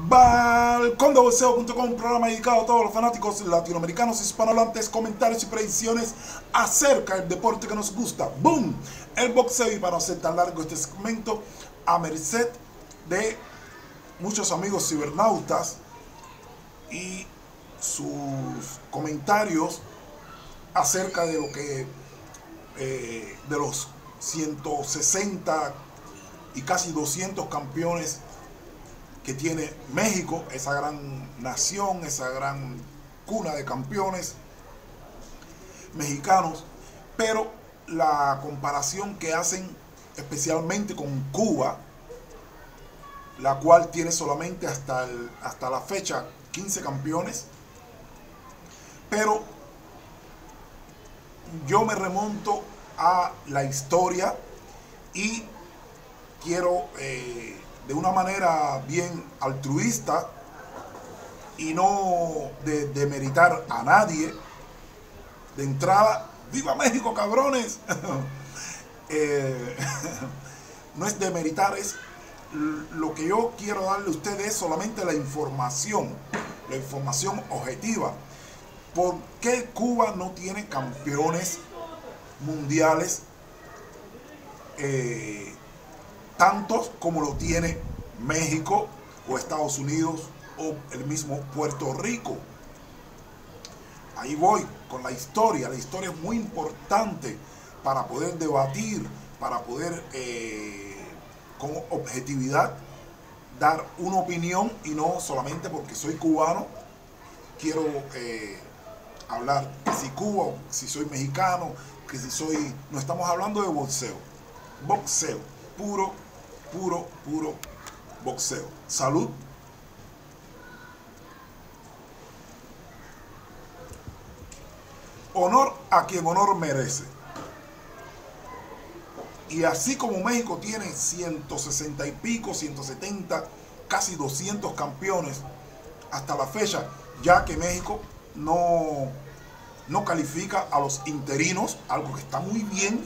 Balcondebolseo.com, un programa dedicado a todos los fanáticos latinoamericanos, hispanohablantes, comentarios y predicciones acerca del deporte que nos gusta. ¡Boom! El boxeo. Y para no hacer tan largo este segmento, a merced de muchos amigos cibernautas y sus comentarios acerca de lo que de los 160 y casi 200 campeones que tiene México, esa gran nación, esa gran cuna de campeones mexicanos, pero la comparación que hacen especialmente con Cuba, la cual tiene solamente hasta la fecha 15 campeones, pero yo me remonto a la historia y quiero de una manera bien altruista y no de demeritar a nadie, de entrada, ¡viva México, cabrones! No es demeritar, es lo que yo quiero darle a ustedes es solamente la información objetiva. ¿Por qué Cuba no tiene campeones mundiales tantos como lo tiene México o Estados Unidos o el mismo Puerto Rico? Ahí voy con la historia. La historia es muy importante para poder debatir, para poder con objetividad dar una opinión, y no solamente porque soy cubano quiero hablar que si Cuba, o si soy mexicano, que si soy... No estamos hablando de boxeo, puro boxeo. Salud. Honor a quien honor merece. Y así como México tiene 160 y pico, 170, casi 200 campeones hasta la fecha, ya que México no califica a los interinos, algo que está muy bien,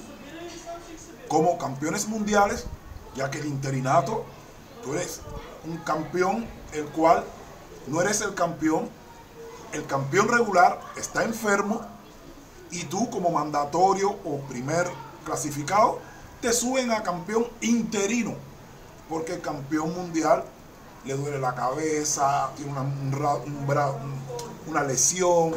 como campeones mundiales, ya que el interinato, tú eres un campeón, el cual no eres el campeón regular está enfermo, y tú como mandatorio o primer clasificado te suben a campeón interino, porque el campeón mundial le duele la cabeza, tiene una lesión,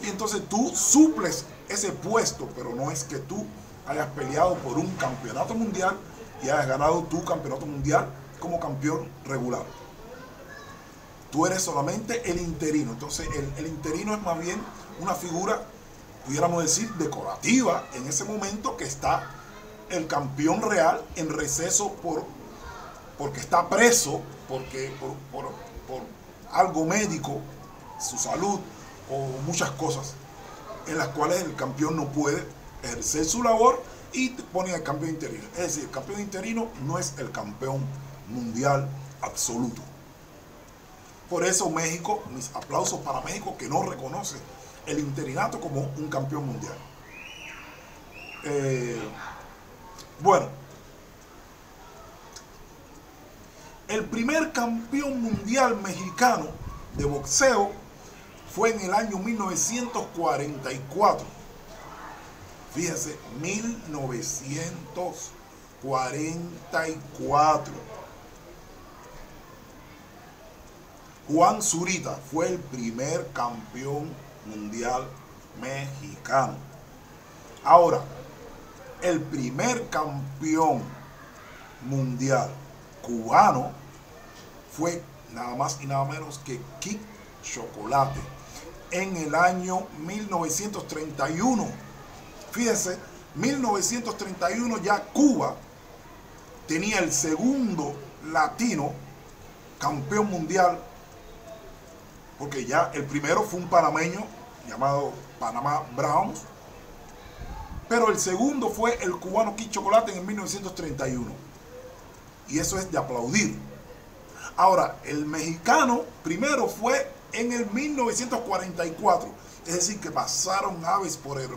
y entonces tú suples ese puesto, pero no es que tú hayas peleado por un campeonato mundial y hayas ganado tu campeonato mundial como campeón regular. Tú eres solamente el interino. Entonces el interino es más bien una figura, pudiéramos decir, decorativa en ese momento, que está el campeón real en receso porque está preso, por algo médico, su salud o muchas cosas en las cuales el campeón no puede ejercer su labor, y te ponen al campeón interino. Es decir, el campeón interino no es el campeón mundial absoluto. Por eso México, mis aplausos para México, que no reconoce el interinato como un campeón mundial. Bueno, el primer campeón mundial mexicano de boxeo fue en el año 1944. Fíjense, 1944. Juan Zurita fue el primer campeón mundial mexicano. Ahora, el primer campeón mundial cubano fue nada más y nada menos que Kid Chocolate en el año 1931. Fíjense, 1931 ya Cuba tenía el segundo latino campeón mundial, porque ya el primero fue un panameño llamado Panamá Browns, pero el segundo fue el cubano Kid Chocolate en el 1931, y eso es de aplaudir. Ahora, el mexicano primero fue en el 1944, es decir, que pasaron aves por el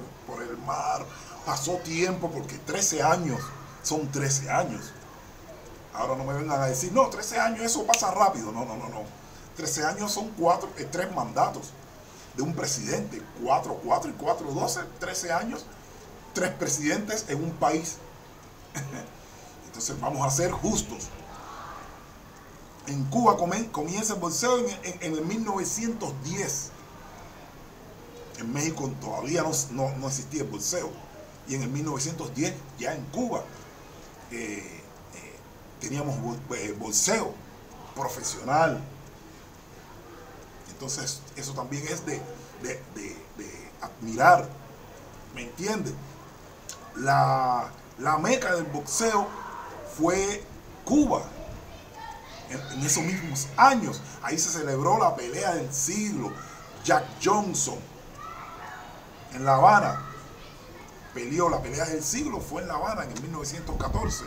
mar, pasó tiempo, porque 13 años, son 13 años. Ahora no me vengan a decir, no, 13 años, eso pasa rápido. No, no, no, no. 13 años son 3 mandatos de un presidente. 4 y 4, 12, 13 años, 3 presidentes en un país. Entonces vamos a ser justos. En Cuba comienza el boxeo en el 1910. En México todavía no existía el boxeo. Y en el 1910 ya en Cuba teníamos boxeo profesional. Entonces eso también es de admirar. ¿Me entiendes? La meca del boxeo fue Cuba. En esos mismos años, ahí se celebró la pelea del siglo. Jack Johnson en La Habana peleó la pelea del siglo, fue en La Habana en el 1914.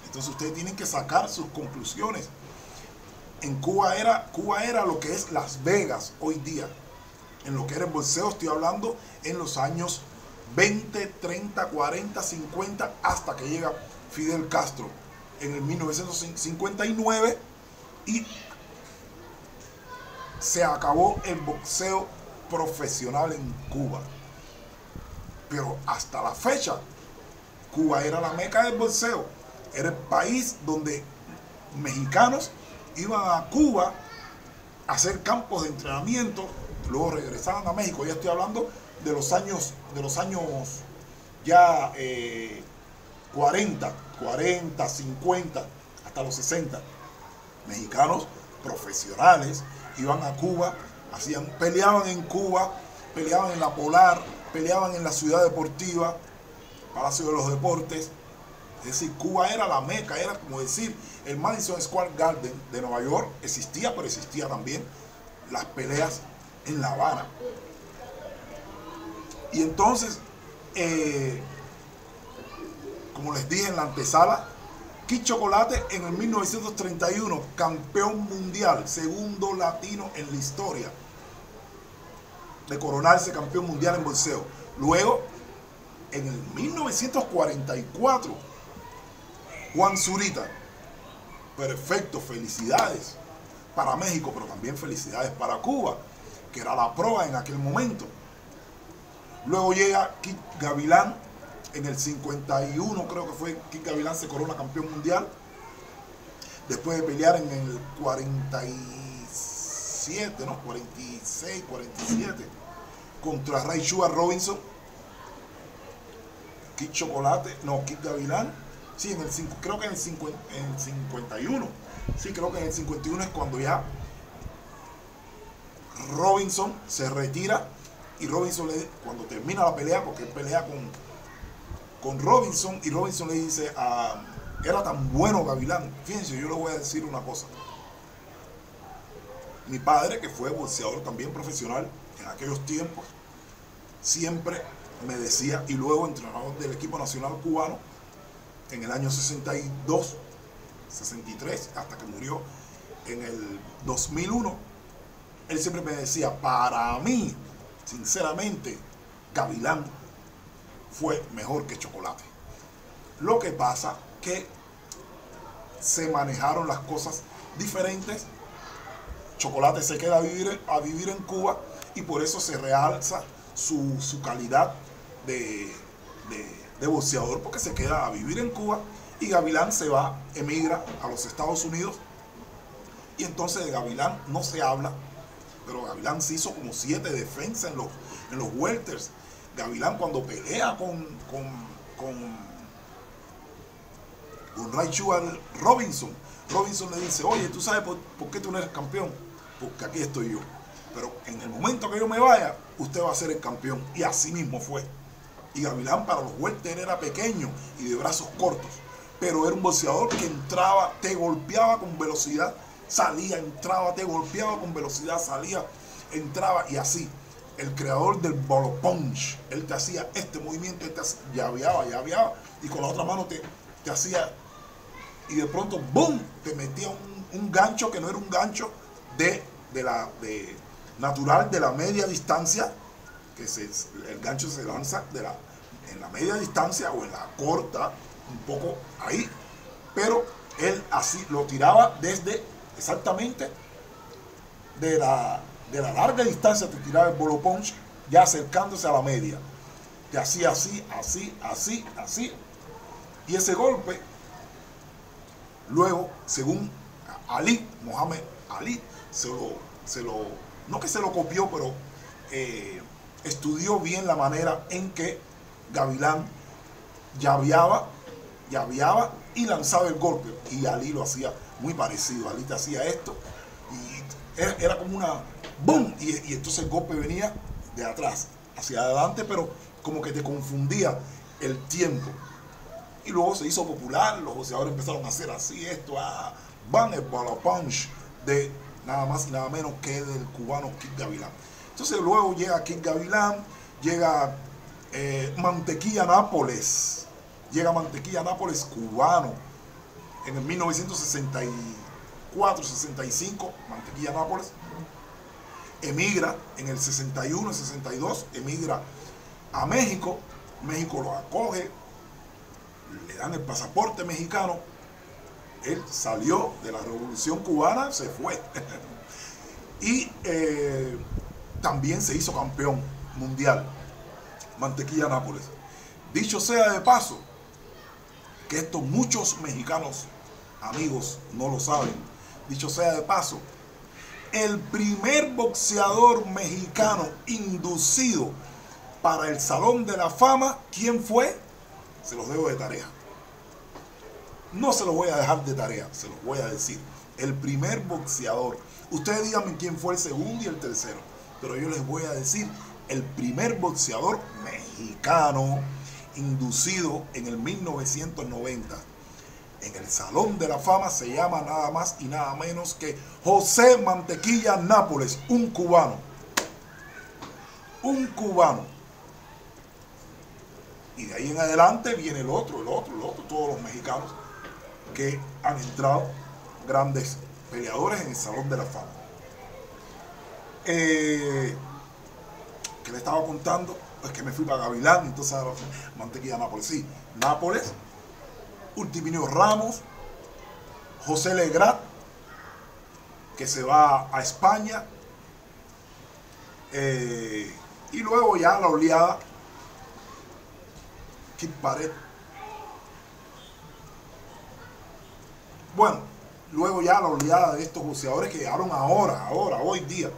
Entonces ustedes tienen que sacar sus conclusiones. En Cuba era lo que es Las Vegas hoy día. En lo que era el boxeo, estoy hablando en los años 20, 30, 40, 50, hasta que llega Fidel Castro en el 1959 y se acabó el boxeo profesional en Cuba. Pero hasta la fecha, Cuba era la meca del boxeo. Era el país donde mexicanos iban a Cuba a hacer campos de entrenamiento, luego regresaban a México. Ya estoy hablando de los años ya 40, 50, hasta los 60. Mexicanos profesionales iban a Cuba, peleaban en Cuba, peleaban en la Polar, peleaban en la Ciudad Deportiva, Palacio de los Deportes. Es decir, Cuba era la meca, era como decir, el Madison Square Garden de Nueva York existía, pero existía también las peleas en La Habana. Y entonces, como les dije en la antesala, Kid Chocolate en el 1931, campeón mundial, segundo latino en la historia de coronarse campeón mundial en boxeo. Luego, en el 1944, Juan Zurita, perfecto, felicidades para México, pero también felicidades para Cuba, que era la proa en aquel momento. Luego llega Kid Gavilán, en el 51 creo que fue, Kid Gavilán se corona campeón mundial, después de pelear en el 47, no, 46, 47, contra Ray Sugar Robinson. Kid Chocolate, no, Kid Gavilán, sí, creo que en el 51, sí, creo que en el 51 es cuando ya Robinson se retira y Robinson cuando termina la pelea, porque él pelea con Robinson, y Robinson le dice, era tan bueno Gavilán. Fíjense, yo le voy a decir una cosa. Mi padre, que fue boxeador también profesional en aquellos tiempos, siempre me decía, y luego entrenador del equipo nacional cubano en el año 62, 63, hasta que murió en el 2001, él siempre me decía, para mí, sinceramente, Gavilán fue mejor que Chocolate. Lo que pasa que se manejaron las cosas diferentes. Chocolate se queda a vivir en Cuba y por eso se realza su calidad de boxeador, porque se queda a vivir en Cuba, y Gavilán emigra a los Estados Unidos, y entonces de Gavilán no se habla, pero Gavilán se hizo como 7 defensas en los welters. Gavilán, cuando pelea con Ray Sugar Robinson le dice, oye, ¿tú sabes por qué tú no eres campeón? Porque aquí estoy yo, pero en el momento que yo me vaya, usted va a ser el campeón. Y así mismo fue. Y Gavilán para los welter era pequeño y de brazos cortos, pero era un boxeador que entraba, te golpeaba con velocidad, salía, entraba, te golpeaba con velocidad, salía, entraba, y así. El creador del bolo punch, él te hacía este movimiento, llaveaba, y con la otra mano te hacía, y de pronto, ¡boom!, te metía un gancho que no era un gancho natural de la media distancia, que el gancho se lanza en la media distancia o en la corta, un poco ahí, pero él así lo tiraba desde exactamente de la larga distancia, te tiraba el bolo punch, ya acercándose a la media. Te hacía así, así, así, así. Y ese golpe, luego, según Ali, Mohamed Ali, no que se lo copió, pero estudió bien la manera en que Gavilán llaveaba y lanzaba el golpe. Y Ali lo hacía muy parecido. Ali te hacía esto y era como una ¡boom! Y entonces el golpe venía de atrás hacia adelante, pero como que te confundía el tiempo. Y luego se hizo popular, los boxeadores empezaron a hacer así, esto, van el bala punch de nada más y nada menos que del cubano Kid Gavilán. Entonces luego llega Kid Gavilán, llega Mantequilla Nápoles, cubano, en el 1964-65, Mantequilla Nápoles, emigra en el 61, 62, emigra a México, México lo acoge, le dan el pasaporte mexicano, él salió de la Revolución Cubana, se fue. Y también se hizo campeón mundial, Mantequilla Nápoles. Dicho sea de paso, que esto muchos mexicanos, amigos, no lo saben, dicho sea de paso, el primer boxeador mexicano inducido para el Salón de la Fama, ¿quién fue? Se los dejo de tarea. No se los voy a dejar de tarea, se los voy a decir. El primer boxeador. Ustedes díganme quién fue el segundo y el tercero, pero yo les voy a decir el primer boxeador mexicano inducido en el 1990 en el Salón de la Fama se llama nada más y nada menos que José Mantequilla Nápoles, un cubano. Un cubano. Y de ahí en adelante viene el otro, todos los mexicanos que han entrado, grandes peleadores en el Salón de la Fama. ¿Qué le estaba contando? Pues que me fui para Gavilán, entonces Mantequilla Nápoles. Sí, Nápoles, Ultiminio Ramos, José Legrat, que se va a España, y luego ya la oleada, Kid Pared. Bueno, luego ya la oleada de estos boxeadores que llegaron hoy día.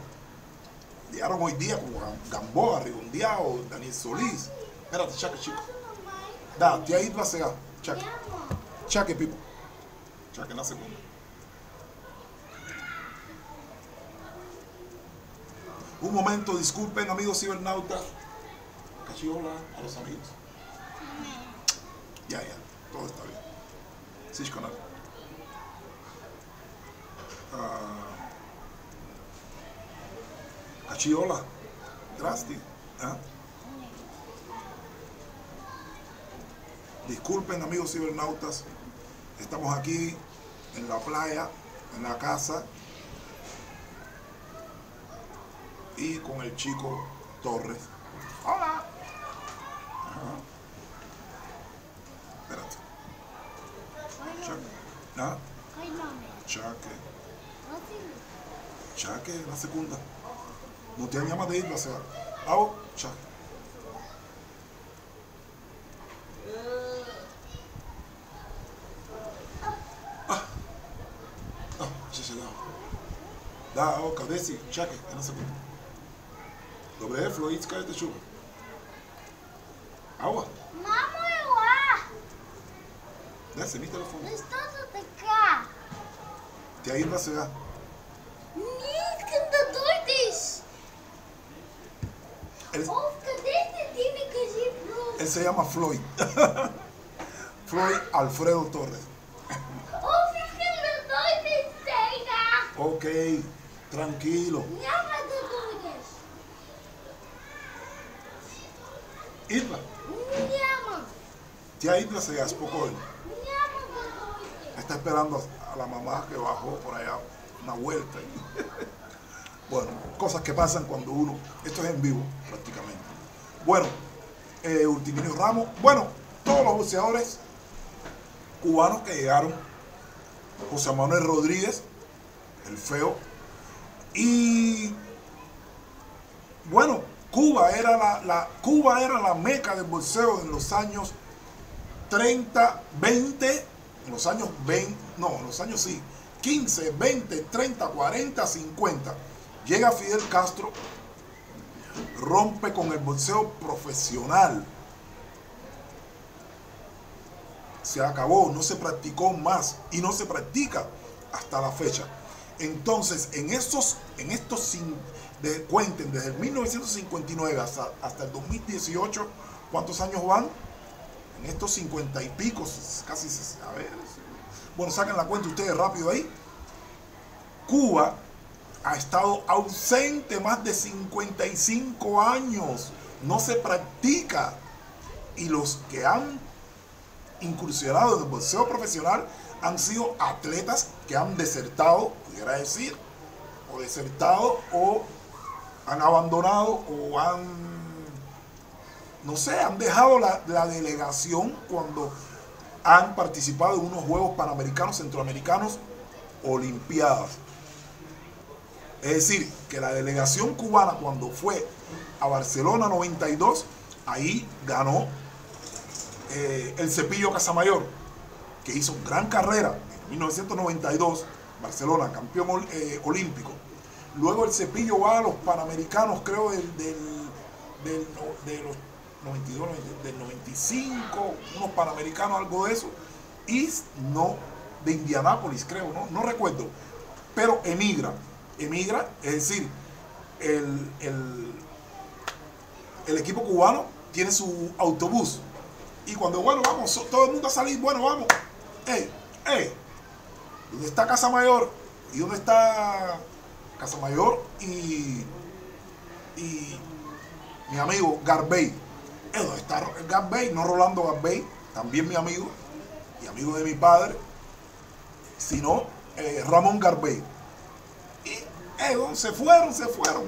Llegaron hoy día como Gamboa, Rigondeado, Daniel Solís. Espérate, chaque, chico. Da, te ahí va a cegar. Chaque. Chaque, Pipo. Chaque en la segunda. Un momento, disculpen, amigos cibernautas. Cachiola a los amigos. Ya, todo está bien. Sí, con algo. Cachiola. Drasti. Disculpen, amigos cibernautas. Estamos aquí en la playa, en la casa, y con el chico Torres. Hola. Espérate. Chaque. Chaque, la segunda. No te llamas de ir, o sea. Chaque. Da, cadesi, chaque, en la segunda. Dobre, Floyd, cállate, chulo. Agua. Desce mi teléfono. Te aí vai chegar. Él se llama Floyd. Floyd Alfredo Torres. Ok, tranquilo. Irla. Te aí vai chegar, poco. Está esperando a la mamá que bajó por allá una vuelta. Bueno, cosas que pasan cuando uno... Esto es en vivo, prácticamente. Bueno, Ultiminio Ramos. Bueno, todos los boxeadores cubanos que llegaron: José Manuel Rodríguez, el feo, y bueno, Cuba era la meca del boxeo en los años 30, 20, en los años 20, no, en los años sí, 15, 20, 30, 40, 50. Llega Fidel Castro, rompe con el boxeo profesional. Se acabó, no se practicó más y no se practica hasta la fecha. Entonces, cuenten, desde el 1959 hasta el 2018, ¿cuántos años van? En estos 50 y pico, casi, a ver, bueno, saquen la cuenta ustedes rápido ahí. Cuba ha estado ausente más de 55 años, no se practica, y los que han incursionado en el boxeo profesional han sido atletas que han desertado, pudiera decir, o desertado, o han abandonado, o no sé, han dejado la delegación cuando han participado en unos Juegos Panamericanos, Centroamericanos, Olimpiadas. Es decir, que la delegación cubana, cuando fue a Barcelona 92, ahí ganó el Cepillo Casamayor, que hizo gran carrera en 1992, Barcelona, campeón olímpico. Luego el Cepillo va a los Panamericanos, creo, de los 92, del 95, unos Panamericanos, algo de eso, y no, de Indianápolis, creo, no recuerdo, pero emigra, es decir, el equipo cubano tiene su autobús, y cuando, bueno, vamos, todo el mundo a salir, bueno, vamos, ¿dónde está Casamayor? ¿Y dónde está Casamayor y mi amigo Garbey? ¿Dónde está Garbey? No Rolando Garbey, también mi amigo y amigo de mi padre, sino Ramón Garbey. Y se fueron,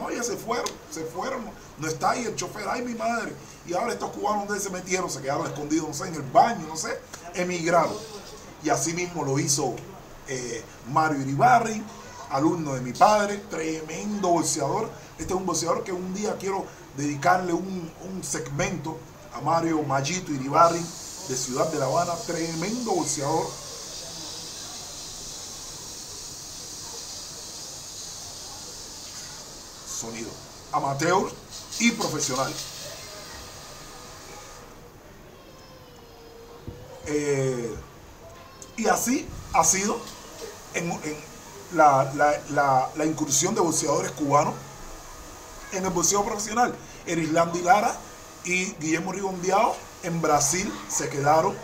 oye, se fueron, no está ahí el chofer, ay mi madre. Y ahora estos cubanos, donde se metieron, se quedaron escondidos, no sé, en el baño, no sé, emigraron. Y así mismo lo hizo Mario Iribarri, alumno de mi padre, tremendo boxeador. Este es un boxeador que un día quiero dedicarle un segmento a Mario Mallito Iribarri, de Ciudad de La Habana, tremendo boxeador. Sonido amateur y profesional. Y así ha sido en la incursión de boxeadores cubanos en el boxeo profesional. Erislandy Lara y Guillermo Rigondeaux en Brasil se quedaron,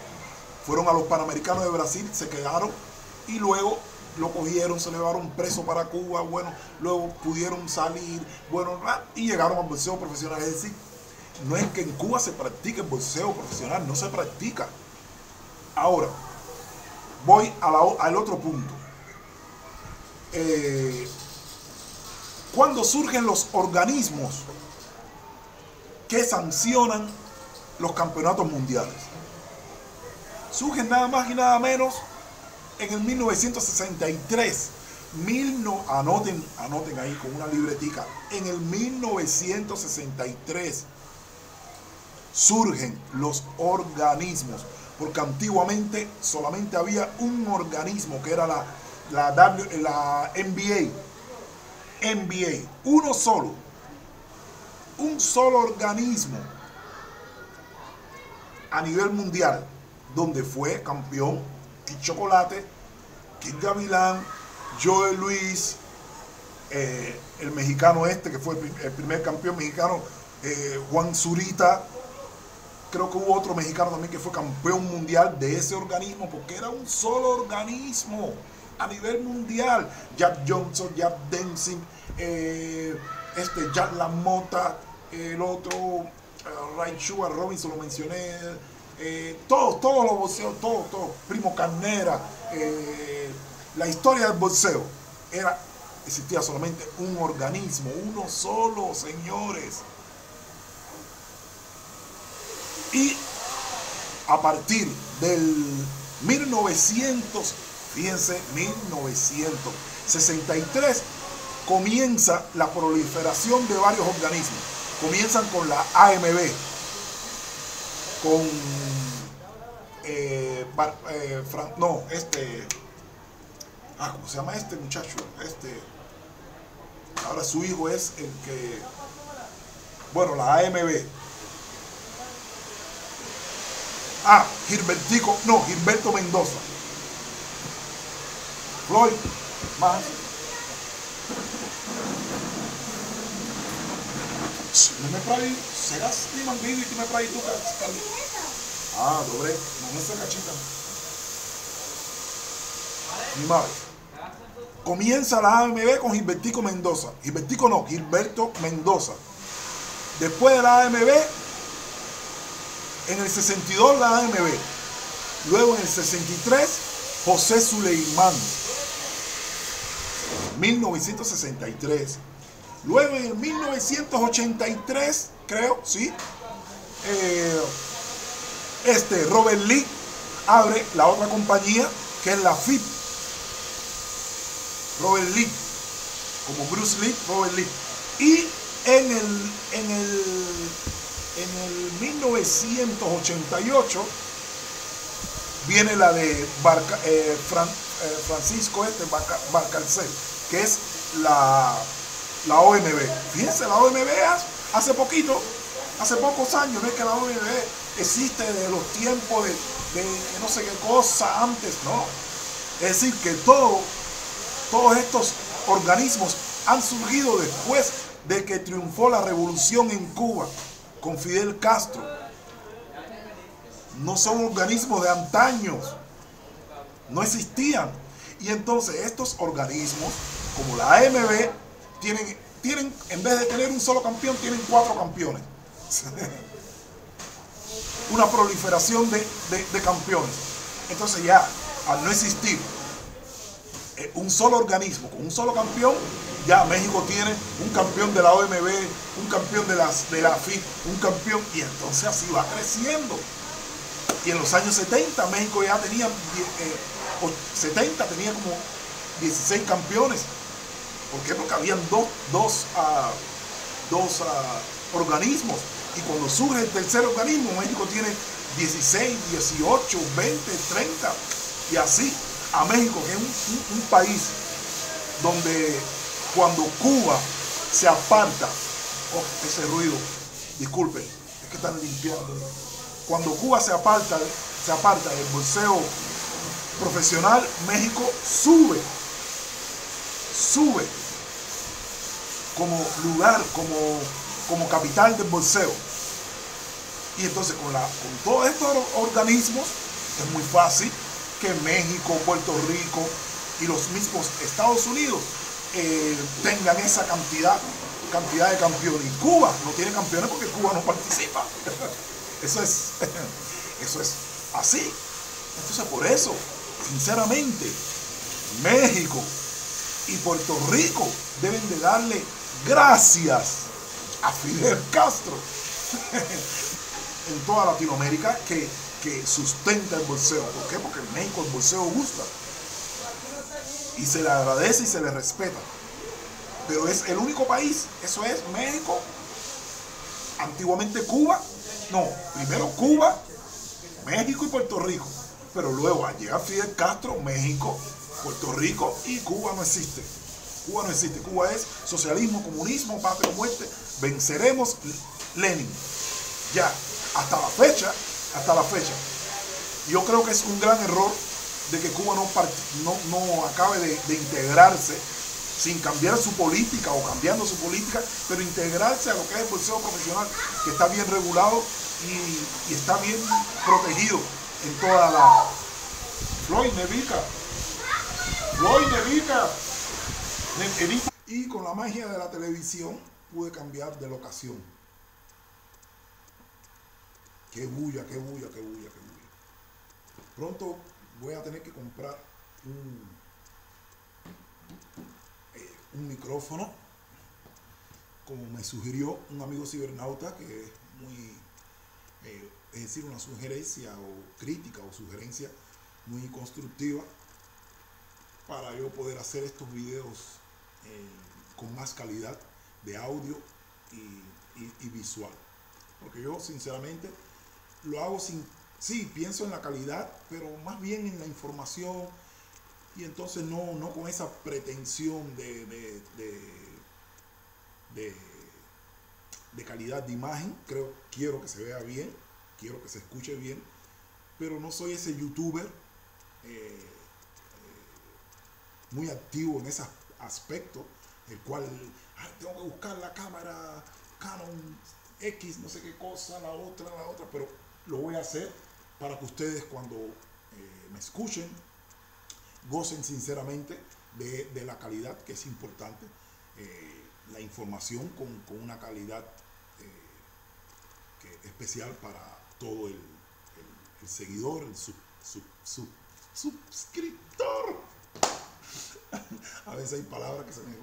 fueron a los Panamericanos de Brasil, se quedaron, y luego lo cogieron, se lo llevaron preso para Cuba, bueno, luego pudieron salir, bueno, y llegaron al boxeo profesional. Es decir, no es que en Cuba se practique el boxeo profesional, no se practica. Ahora, voy al otro punto. Cuando surgen los organismos que sancionan los campeonatos mundiales, surgen nada más y nada menos en el 1963. Anoten ahí con una libretica. En el 1963 surgen los organismos, porque antiguamente solamente había un organismo, que era la NBA, un solo organismo a nivel mundial, donde fue campeón Kid Chocolate, Kid Gavilán, Joe Luis, el mexicano que fue el primer campeón mexicano, Juan Zurita. Creo que hubo otro mexicano también que fue campeón mundial de ese organismo, porque era un solo organismo a nivel mundial. Jack Johnson, Jack Dempsey, Jack LaMotta, el otro, Ray Sugar Robinson, lo mencioné, todos los boxeos, todos, Primo Carnera. La historia del boxeo existía solamente un organismo, uno solo, señores. Y a partir del Fíjense, 1963 comienza la proliferación de varios organismos. Comienzan con la AMB, con ¿cómo se llama este muchacho? Ahora su hijo es el que, bueno, la AMB. Gilberto Mendoza. Floyd, más. No me trae, serás mi manguito y tú me traes tu cachita. Dobre, no esa cachita. Mi madre. Comienza la AMB con Gilberto Mendoza. Después de la AMB, en el 62 la AMB. Luego en el 63, José Suleimán. 1963. Luego en el 1983, creo, sí, Robert Lee abre la otra compañía que es la FIP. Robert Lee, como Bruce Lee, Robert Lee. Y en el 1988 viene la de Francisco Valcárcel, que es la OMB. Fíjense, la OMB hace pocos años, no es que la OMB existe de los tiempos de no sé qué cosa antes, no. Es decir, que todos estos organismos han surgido después de que triunfó la revolución en Cuba con Fidel Castro. No son organismos de antaños, no existían. Y entonces estos organismos, como la AMB, tienen, en vez de tener un solo campeón, tienen 4 campeones. Una proliferación de campeones. Entonces ya, al no existir un solo organismo con un solo campeón, ya México tiene un campeón de la OMB, un campeón de la FIP, un campeón, y entonces así va creciendo. Y en los años 70 México ya tenía tenía como 16 campeones. ¿Por qué? Porque habían dos organismos. Y cuando surge el tercer organismo, México tiene 16, 18, 20, 30. Y así, a México, que es un país donde cuando Cuba se aparta, ese ruido, disculpen, es que están limpiando. Cuando Cuba se aparta del boxeo profesional, México sube como lugar, como capital del boxeo. Y entonces con todos estos organismos es muy fácil que México, Puerto Rico y los mismos Estados Unidos tengan esa cantidad de campeones. Y Cuba no tiene campeones porque Cuba no participa. Eso es así. Entonces por eso, sinceramente, México y Puerto Rico deben de darle gracias a Fidel Castro en toda Latinoamérica que sustenta el boxeo. ¿Por qué? Porque en México el boxeo gusta y se le agradece y se le respeta. Pero es el único país, eso es México, antiguamente Cuba, no, primero Cuba, México y Puerto Rico, pero luego al llegar Fidel Castro, México, Puerto Rico y Cuba no existe. Cuba no existe. Cuba es socialismo, comunismo, patria o muerte. Venceremos Lenin. Ya, hasta la fecha. Yo creo que es un gran error de que Cuba no acabe de integrarse sin cambiar su política o cambiando su política, pero integrarse a lo que es el boxeo profesional, que está bien regulado y está bien protegido en toda la... Floyd Nevica. Y con la magia de la televisión pude cambiar de locación. Qué bulla. Pronto voy a tener que comprar un micrófono, como me sugirió un amigo cibernauta, que es muy, es decir, una sugerencia o crítica o sugerencia muy constructiva para yo poder hacer estos videos con más calidad de audio y visual. Porque yo sinceramente lo hago sin, sí, pienso en la calidad, pero más bien en la información, y entonces no con esa pretensión de calidad de imagen. Quiero que se vea bien, quiero que se escuche bien, pero no soy ese youtuber muy activo en ese aspecto, el cual tengo que buscar la cámara Canon X, no sé qué cosa, la otra, pero lo voy a hacer para que ustedes cuando me escuchen gocen sinceramente de la calidad, que es importante, la información con una calidad especial para todo el seguidor, el suscriptor. A veces hay palabras que se me...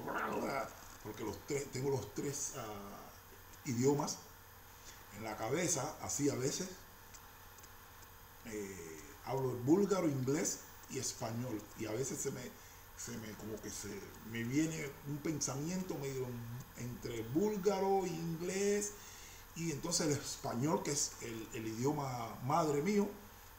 porque tengo los tres idiomas en la cabeza, así a veces. Hablo búlgaro, inglés y español, y a veces se me viene un pensamiento medio entre búlgaro, inglés, y entonces el español, que es el idioma madre mío,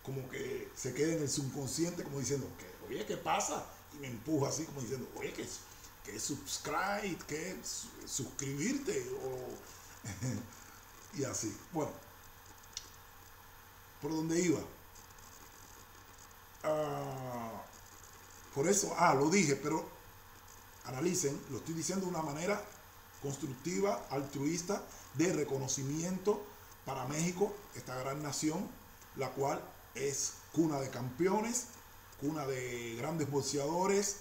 como que se queda en el subconsciente como diciendo, oye, ¿qué pasa? Y me empuja así como diciendo, oye, que subscribe, que suscribirte, y así. Bueno, ¿por dónde iba? Por eso, lo dije, pero analicen, lo estoy diciendo de una manera constructiva, altruista, de reconocimiento para México, esta gran nación, la cual es cuna de campeones, cuna de grandes boxeadores.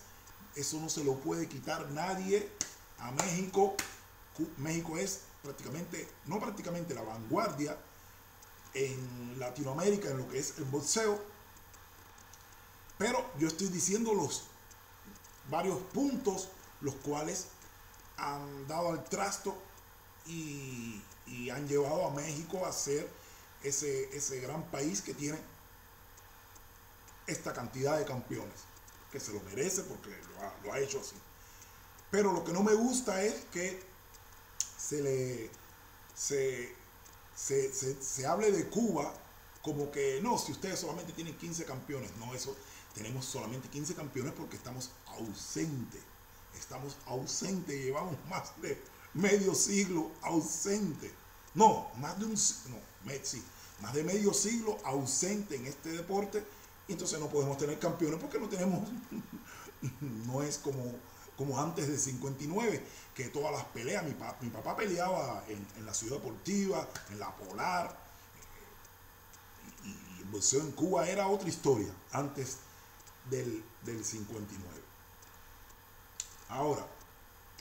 Eso no se lo puede quitar nadie a México. México es no prácticamente la vanguardia en Latinoamérica en lo que es el boxeo. Pero yo estoy diciendo los varios puntos los cuales han dado al trasto y han llevado a México a ser ese gran país que tiene esta cantidad de campeones, que se lo merece porque lo ha hecho así. Pero lo que no me gusta es que se hable de Cuba como que no, si ustedes solamente tienen 15 campeones. No, eso, tenemos solamente 15 campeones porque estamos ausentes. Llevamos más de medio siglo ausente. No, más de medio siglo ausente en este deporte. Y entonces no podemos tener campeones porque no tenemos, no es como antes del 59, que todas las peleas, mi papá peleaba en la Ciudad Deportiva, en la Polar, y el boxeo en Cuba era otra historia antes del 59. Ahora,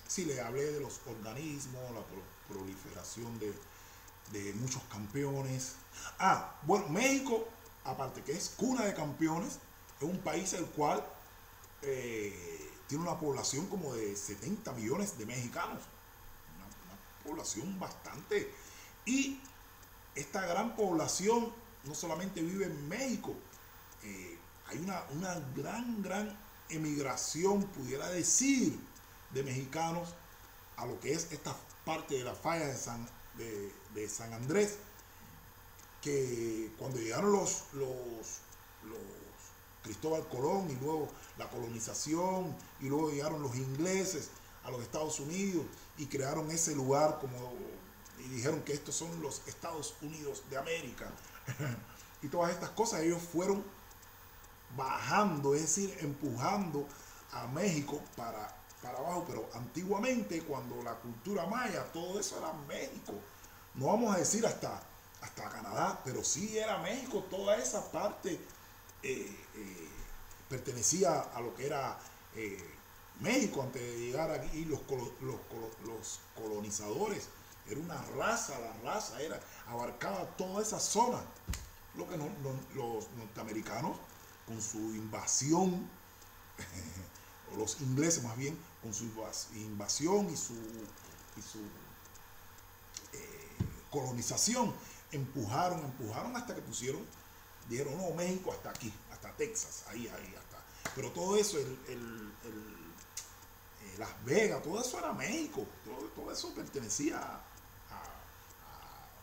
sí le hablé de los organismos, la proliferación de muchos campeones. Bueno, México, aparte que es cuna de campeones, es un país el cual tiene una población como de 70 millones de mexicanos. Una población bastante. Y esta gran población no solamente vive en México, hay una gran emigración, pudiera decir, de mexicanos a lo que es esta parte de la falla de San Andrés, que cuando llegaron los Cristóbal Colón, y luego la colonización, y luego llegaron los ingleses a los Estados Unidos y crearon ese lugar y dijeron que estos son los Estados Unidos de América. Y todas estas cosas ellos fueron bajando, es decir, empujando a México para abajo. Pero antiguamente, cuando la cultura maya, todo eso era México. No vamos a decir hasta Canadá, pero sí era México. Toda esa parte pertenecía a lo que era México antes de llegar aquí los colonizadores. Era una raza, la raza abarcaba toda esa zona. Lo que los norteamericanos, con su invasión, o los ingleses más bien, con su invasión y su colonización, empujaron hasta que dijeron, no, México hasta aquí hasta Texas, ahí hasta. Pero todo eso, Las Vegas, todo eso era México, todo eso pertenecía a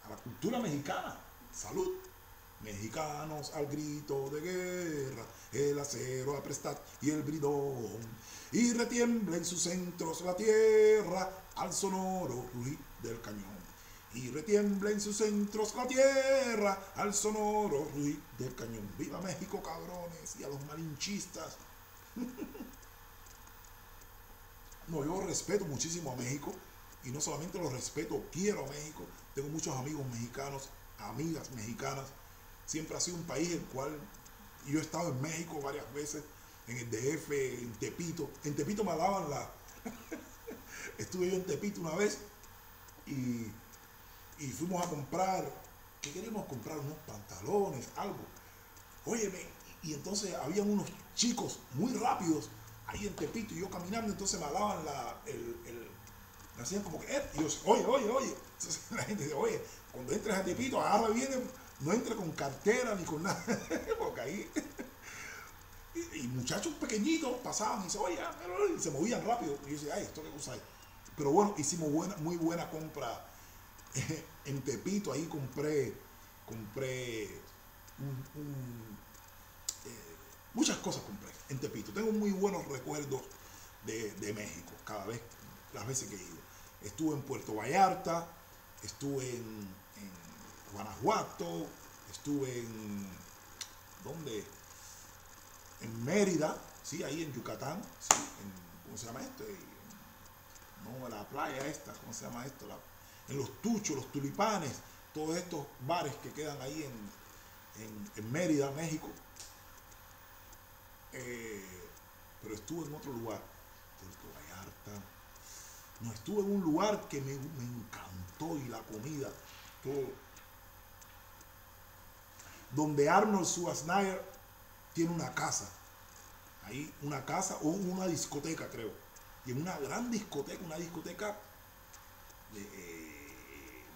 la cultura mexicana. Salud. Mexicanos al grito de guerra, el acero a prestar y el bridón, y retiembla en sus centros la tierra al sonoro rugir del cañón. Y retiembla en sus centros la tierra al sonoro rugir del cañón. ¡Viva México, cabrones! Y a los malinchistas. No, yo respeto muchísimo a México, y no solamente lo respeto, quiero a México. Tengo muchos amigos mexicanos, amigas mexicanas. Siempre ha sido un país el cual yo he estado en México varias veces, en el DF, en Tepito. En Tepito me daban la... Estuve yo en Tepito una vez y fuimos a comprar, ¿qué queríamos comprar? Unos pantalones, algo. Óyeme, y entonces habían unos chicos muy rápidos ahí en Tepito, y yo caminando, entonces me daban me hacían como que, y yo, oye. Entonces la gente dice, oye, cuando entres a Tepito, agarra bien, no entre con cartera ni con nada, porque ahí... Y muchachos pequeñitos pasaban y dicen, oye, y se movían rápido. Y yo decía, ay, ¿esto qué cosa es? Pero bueno, hicimos muy buena compra en Tepito. Ahí compré muchas cosas compré en Tepito. Tengo muy buenos recuerdos de México, las veces que he ido. Estuve en Puerto Vallarta, estuve en Guanajuato, estuve ¿dónde? En Mérida, sí, ahí en Yucatán, sí, ¿cómo se llama esto? No, la playa esta, ¿cómo se llama esto? En Los Tuchos, Los Tulipanes, todos estos bares que quedan ahí en Mérida, México. Pero estuve en otro lugar, Puerto Vallarta. No, estuve en un lugar que me encantó, y la comida, todo. Donde Arnold Schwarzenegger tiene una casa. Ahí, una casa o una discoteca, creo. Y en una gran discoteca,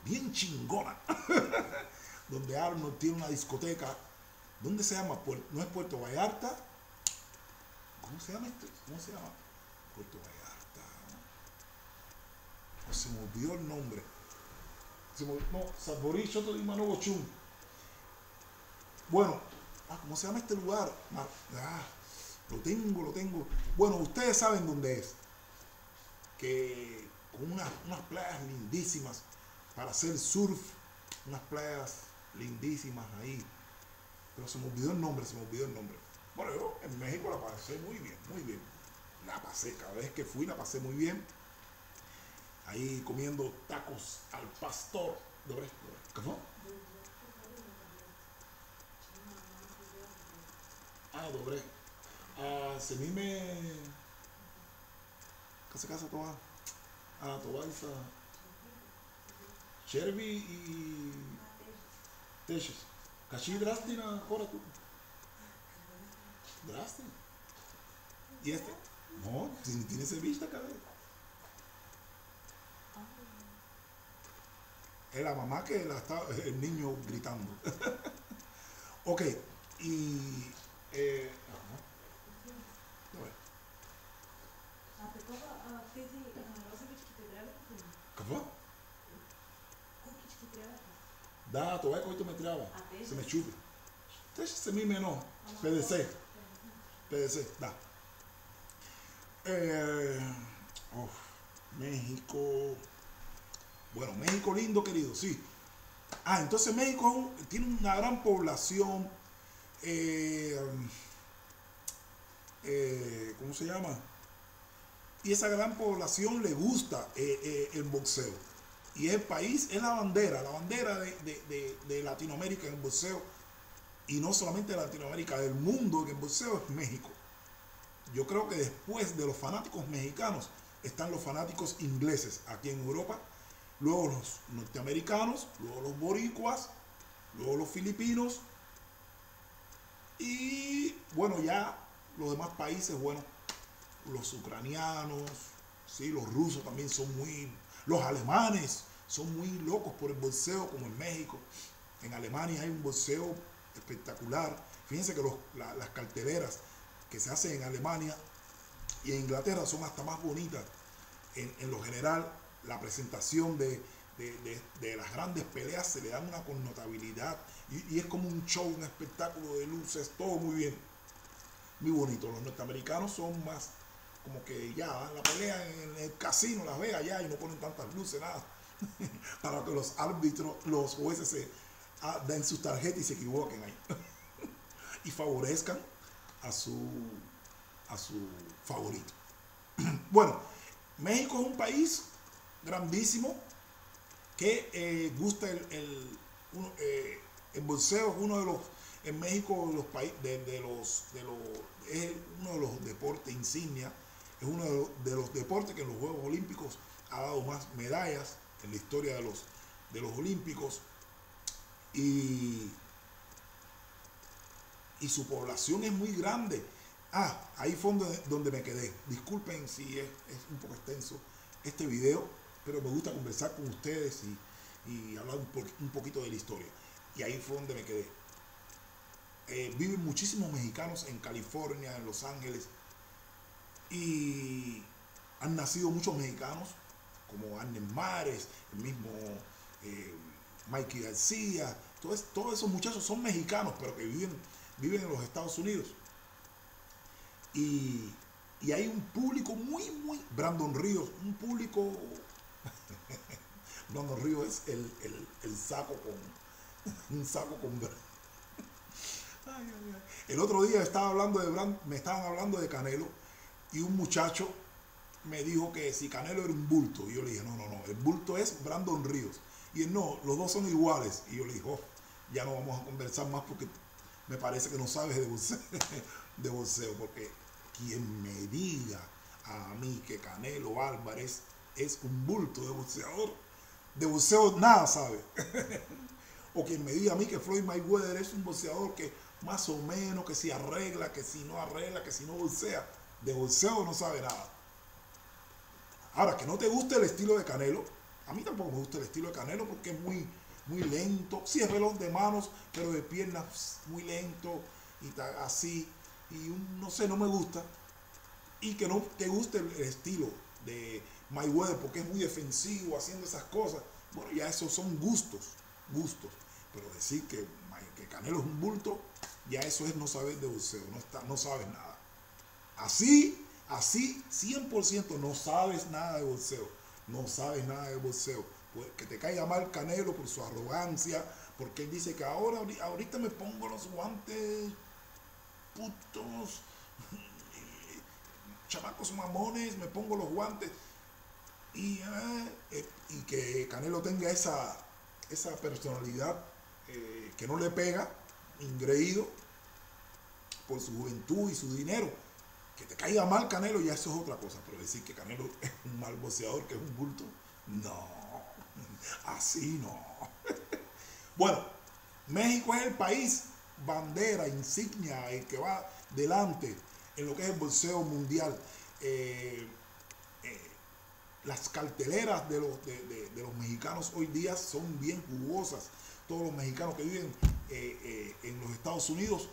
bien chingona. Donde Arnold tiene una discoteca. ¿Dónde se llama? No es Puerto Vallarta. ¿Cómo se llama esto? ¿Cómo se llama? Puerto Vallarta. No, se me olvidó el nombre. No, Saborí Choto de Manobochún. Bueno, ¿cómo se llama este lugar? Lo tengo. Bueno, ustedes saben dónde es. Que con unas playas lindísimas para hacer surf. Unas playas lindísimas ahí. Pero se me olvidó el nombre. Bueno, yo en México la pasé muy bien. La pasé, cada vez que fui la pasé muy bien. Ahí comiendo tacos al pastor. ¿Qué fue? Dobre. Se mime. ¿Qué se casa toda? Toda esa. Cherby y Teches. Cachi Drastina, ahora tú. Drastina. ¿Y este? No, tiene ese vista, cabrón. Es la mamá que está el niño gritando. Ok, y какво? Да, това е който ме трябва. Se me чуби. Те ще се миме едно. 50. 50, да. México. Bueno, México lindo, querido, sí. Entonces México tiene una gran población. ¿Cómo se llama? Y esa gran población le gusta el boxeo. Y el país es la bandera de Latinoamérica en el boxeo. Y no solamente de Latinoamérica, del mundo en el boxeo es México. Yo creo que después de los fanáticos mexicanos están los fanáticos ingleses aquí en Europa, luego los norteamericanos, luego los boricuas, luego los filipinos y bueno, ya los demás países, bueno, los ucranianos, ¿sí? Los rusos también los alemanes son muy locos por el boxeo, como en México. En Alemania hay un boxeo espectacular. Fíjense que las carteleras que se hacen en Alemania y en Inglaterra son hasta más bonitas. En lo general, la presentación de las grandes peleas se le da una connotabilidad y es como un show, un espectáculo de luces, todo muy bien, muy bonito. Los norteamericanos son más como que ya dan la pelea en el casino, Las Vegas ya, y no ponen tantas luces, nada, para que los árbitros, los jueces den sus tarjetas y se equivoquen ahí y favorezcan a su favorito. Bueno, México es un país grandísimo que gusta el boxeo. Es uno de los, en México, los países es uno de los deportes insignia, es uno de los deportes que en los Juegos Olímpicos ha dado más medallas en la historia de los Olímpicos, y su población es muy grande. Ahí fue donde me quedé. Disculpen si es un poco extenso este video, pero me gusta conversar con ustedes y hablar un poquito de la historia. Y ahí fue donde me quedé. Viven muchísimos mexicanos en California, en Los Ángeles, y han nacido muchos mexicanos, como Arnes Mares, el mismo Mikey García. Todos esos muchachos son mexicanos, pero que viven en los Estados Unidos. Y hay un público muy... Brandon Ríos, un público... Brandon Ríos es el saco con... un saco con... El otro día me estaban hablando de Canelo, y un muchacho me dijo que si Canelo era un bulto. Y yo le dije, no, el bulto es Brandon Ríos. Y él, no, los dos son iguales. Y yo le dije, ya no vamos a conversar más porque me parece que no sabes de boxeo, porque quien me diga a mí que Canelo Álvarez es un bulto de boxeo nada sabe. O quien me diga a mí que Floyd Mayweather es un boxeador que más o menos, que si arregla, que si no arregla, que si no boxea, de boxeo no sabe nada. Ahora, que no te guste el estilo de Canelo, a mí tampoco me gusta el estilo de Canelo porque es muy lento. Sí, es reloj de manos, pero de piernas muy lento y así. Y no sé, no me gusta. Y que no te guste el estilo de Mayweather porque es muy defensivo haciendo esas cosas. Bueno, ya esos son gustos. Pero decir que Canelo es un bulto, ya eso es no saber de boxeo, no sabes nada. Así, 100% no sabes nada de boxeo. No sabes nada de boxeo. Pues que te caiga mal Canelo por su arrogancia, porque él dice que ahorita me pongo los guantes, putos, chamacos mamones, me pongo los guantes. Y que Canelo tenga esa personalidad que no le pega, ingreído por su juventud y su dinero. Que te caiga mal Canelo, ya eso es otra cosa. Pero decir que Canelo es un mal boxeador, que es un bulto, no, así no. Bueno, México es el país bandera, insignia, el que va delante en lo que es el boxeo mundial. Las carteleras de los mexicanos hoy día son bien jugosas. Todos los mexicanos que viven en los Estados Unidos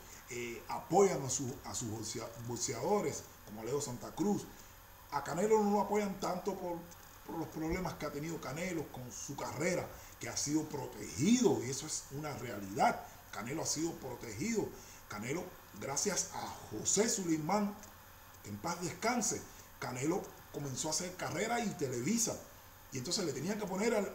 apoyan a sus boxeadores, como Leo Santa Cruz. A Canelo no lo apoyan tanto por los problemas que ha tenido Canelo con su carrera, que ha sido protegido, y eso es una realidad. Canelo ha sido protegido. Canelo, gracias a José Suleimán, que en paz descanse, Canelo comenzó a hacer carrera y Televisa, y entonces le tenían que poner al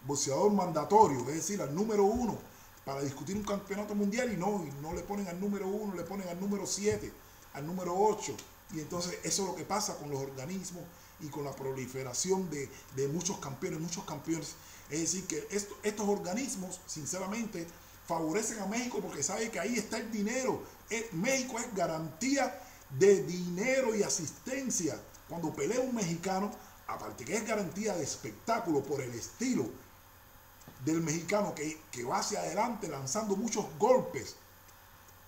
boxeador mandatorio, es decir, al número 1, para discutir un campeonato mundial, y no le ponen al número 1, le ponen al número 7, al número 8, y entonces eso es lo que pasa con los organismos y con la proliferación de muchos campeones. Es decir, que estos organismos, sinceramente, favorecen a México porque saben que ahí está el dinero. México es garantía de dinero y asistencia. Cuando pelea un mexicano, aparte que es garantía de espectáculo por el estilo del mexicano que va hacia adelante lanzando muchos golpes,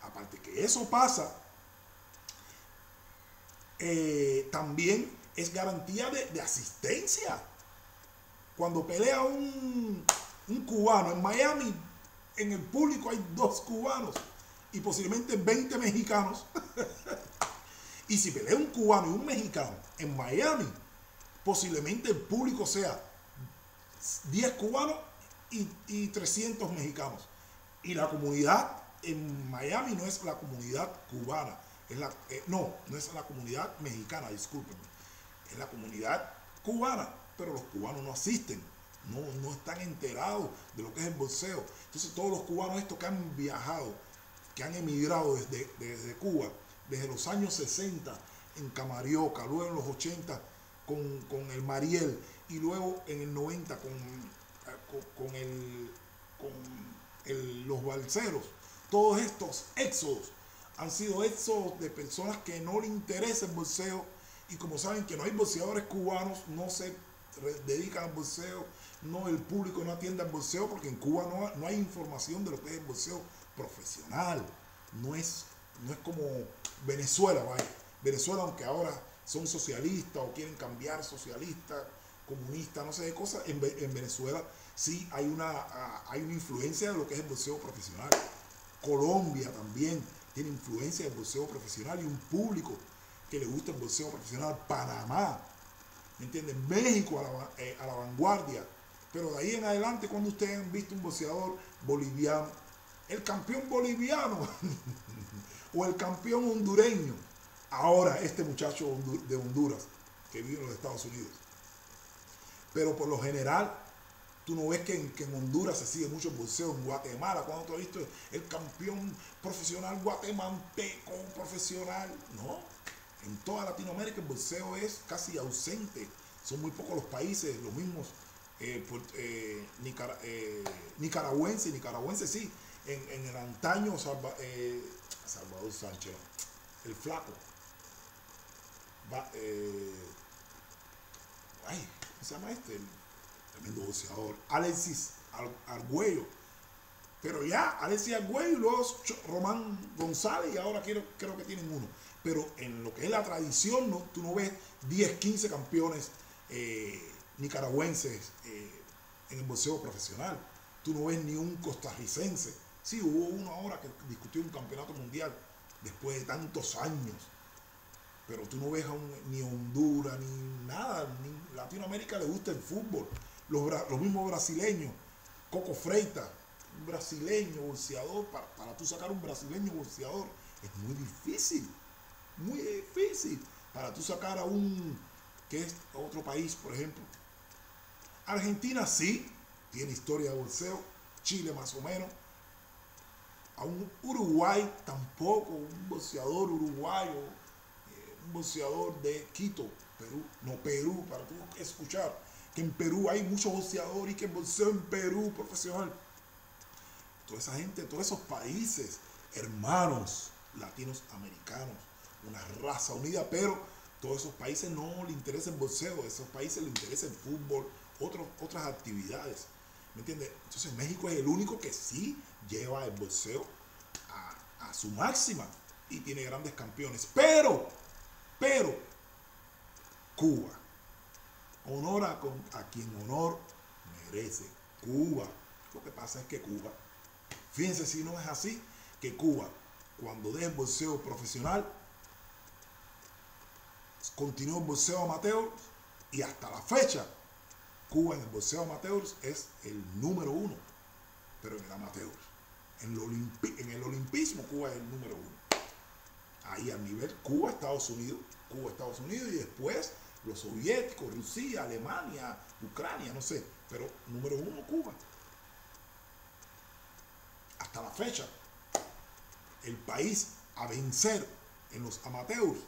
aparte que eso pasa, también es garantía de asistencia. Cuando pelea un cubano en Miami, en el público hay 2 cubanos y posiblemente 20 mexicanos. Y si pelea un cubano y un mexicano en Miami, posiblemente el público sea 10 cubanos y 300 mexicanos. Y la comunidad en Miami no es la comunidad cubana, es no es la comunidad mexicana, discúlpenme, es la comunidad cubana, pero los cubanos no asisten, no están enterados de lo que es el boxeo. Entonces todos los cubanos estos que han viajado, que han emigrado desde Cuba, desde los años 60 en Camarioca, luego en los 80 con el Mariel y luego en el 90 los balseros, todos estos éxodos han sido éxodos de personas que no le interesa el boxeo, y como saben que no hay boxeadores cubanos, no se dedican al boxeo, no, el público no atiende al boxeo, porque en Cuba no hay información de lo que es el boxeo profesional. No es como Venezuela, vaya. Venezuela, aunque ahora son socialistas o quieren cambiar socialistas, comunistas, no sé de cosas, en Venezuela sí hay una influencia de lo que es el boxeo profesional. Colombia también tiene influencia del boxeo profesional y un público que le gusta el boxeo profesional. Panamá, ¿me entienden? México a la vanguardia. Pero de ahí en adelante, cuando ustedes han visto un boxeador boliviano, el campeón boliviano o el campeón hondureño, ahora este muchacho de Honduras que vive en los Estados Unidos. Pero por lo general, tú no ves que en Honduras se sigue mucho el boxeo. En Guatemala, cuando tú has visto el campeón profesional guatemalteco profesional, no. En toda Latinoamérica el boxeo es casi ausente. Son muy pocos los países, los mismos nicaragüenses sí. En el antaño Salvador Sánchez, el flaco, ¿cómo se llama este? El tremendo boxeador, Alexis Argüello. Pero ya, Alexis Argüello y luego Román González, y ahora creo que tienen uno. Pero en lo que es la tradición, ¿no? Tú no ves 10, 15 campeones nicaragüenses en el boxeo profesional. Tú no ves ni un costarricense. Sí, hubo uno ahora que discutió un campeonato mundial después de tantos años. Pero tú no ves ni Honduras, ni nada. Ni Latinoamérica le gusta el fútbol. Los mismos brasileños. Coco Freitas, un brasileño boxeador. Para tú sacar un brasileño boxeador es muy difícil. Muy difícil. Para tú sacar a que es otro país, por ejemplo. Argentina sí, tiene historia de boxeo. Chile más o menos. A un Uruguay tampoco, un boxeador uruguayo, un boxeador de Quito, Perú, para tú escuchar que en Perú hay muchos boxeadores y que el boxeo en Perú profesional. Toda esa gente, todos esos países, hermanos latinos americanos, una raza unida, pero todos esos países no les interesa el boxeo, a esos países les interesa el fútbol, otras actividades. ¿Me entiendes? Entonces México es el único que sí lleva el boxeo a su máxima y tiene grandes campeones. Pero, Cuba, honor a quien honor merece. Cuba. Lo que pasa es que Cuba, fíjense si no es así, que Cuba, cuando deja el boxeo profesional, continúa el boxeo amateur y hasta la fecha Cuba en el boxeo amateur es el número 1, pero en el amateur. En el olimpismo Cuba es el número 1. Ahí al nivel Cuba, Estados Unidos y después los soviéticos, Rusia, Alemania, Ucrania, no sé, pero número 1 Cuba. Hasta la fecha, el país a vencer en los amateurs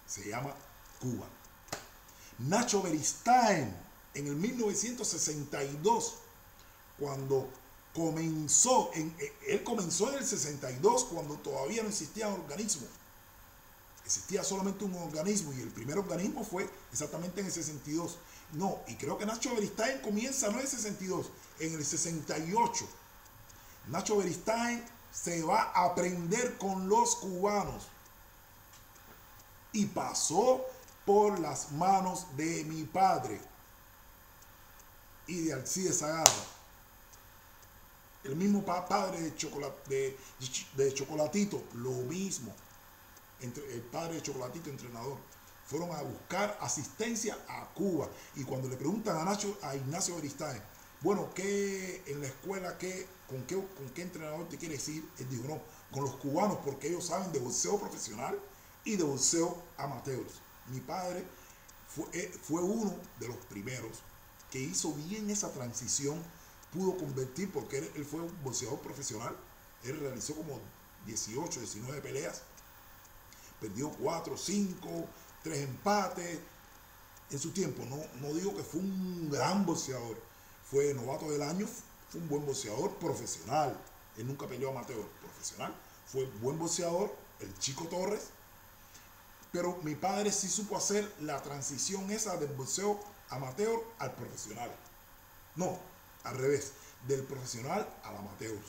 se llama Cuba. Nacho Beristain, en el 1962, cuando él comenzó en el 62, cuando todavía no existían organismos. Existía solamente un organismo y el primer organismo fue exactamente en el 62. No, y creo que Nacho Beristain comienza no en el 62, en el 68. Nacho Beristain se va a aprender con los cubanos y pasó por las manos de mi padre y de Alcides Agarra. El mismo padre de Chocolatito, lo mismo. El padre de Chocolatito, entrenador. Fueron a buscar asistencia a Cuba. Y cuando le preguntan a Ignacio Beristáin, bueno, ¿qué en la escuela, con qué entrenador te quieres ir? Él dijo, no, con los cubanos, porque ellos saben de boxeo profesional y de boxeo amateur. Mi padre fue uno de los primeros que hizo bien esa transición, pudo convertir, porque él fue un boxeador profesional. Él realizó como 18, 19 peleas, perdió 4, 5, 3 empates en su tiempo. No digo que fue un gran boxeador, fue novato del año, fue un buen boxeador profesional. Él nunca peleó amateur, profesional. Fue buen boxeador, el Chico Torres. Pero mi padre sí supo hacer la transición esa del boxeo amateur al profesional. No, al revés, del profesional al amateur.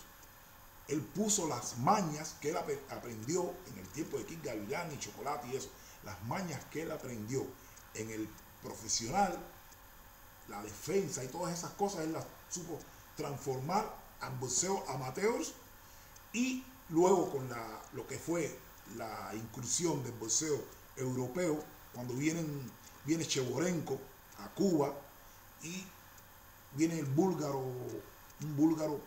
Él puso las mañas que él aprendió en el tiempo de Kid Gavilán y Chocolate y eso. Las mañas que él aprendió en el profesional, la defensa y todas esas cosas, él las supo transformar al boxeo amateurs. Y luego con lo que fue la incursión del boxeo europeo, cuando viene Chevorenko a Cuba y viene el búlgaro, un búlgaro,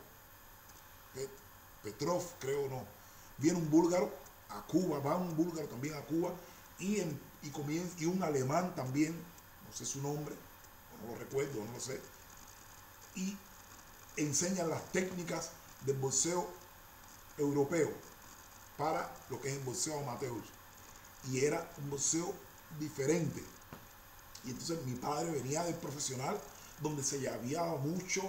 Petrov, creo, no, viene un búlgaro a Cuba, va un búlgaro también a Cuba y un alemán también, no sé su nombre, no lo recuerdo, no lo sé, y enseñan las técnicas del boxeo europeo para lo que es el boxeo amateur. Y era un boxeo diferente. Y entonces mi padre venía del profesional, donde se llaveaba mucho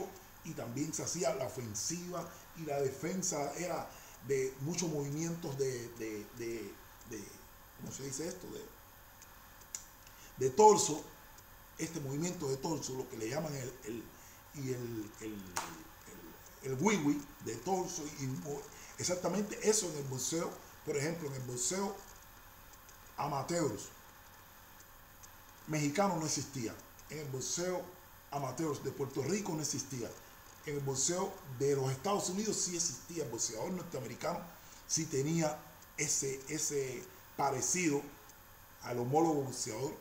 y también se hacía la ofensiva y la defensa era de muchos movimientos ¿cómo se dice esto? De torso, este movimiento de torso, lo que le llaman el wiwi de torso, y exactamente eso en el boxeo. Por ejemplo, en el boxeo amateurs mexicano no existía, en el boxeo amateurs de Puerto Rico no existía, en el boxeo de los Estados Unidos sí existía. El boxeador norteamericano sí tenía ese parecido al homólogo boxeador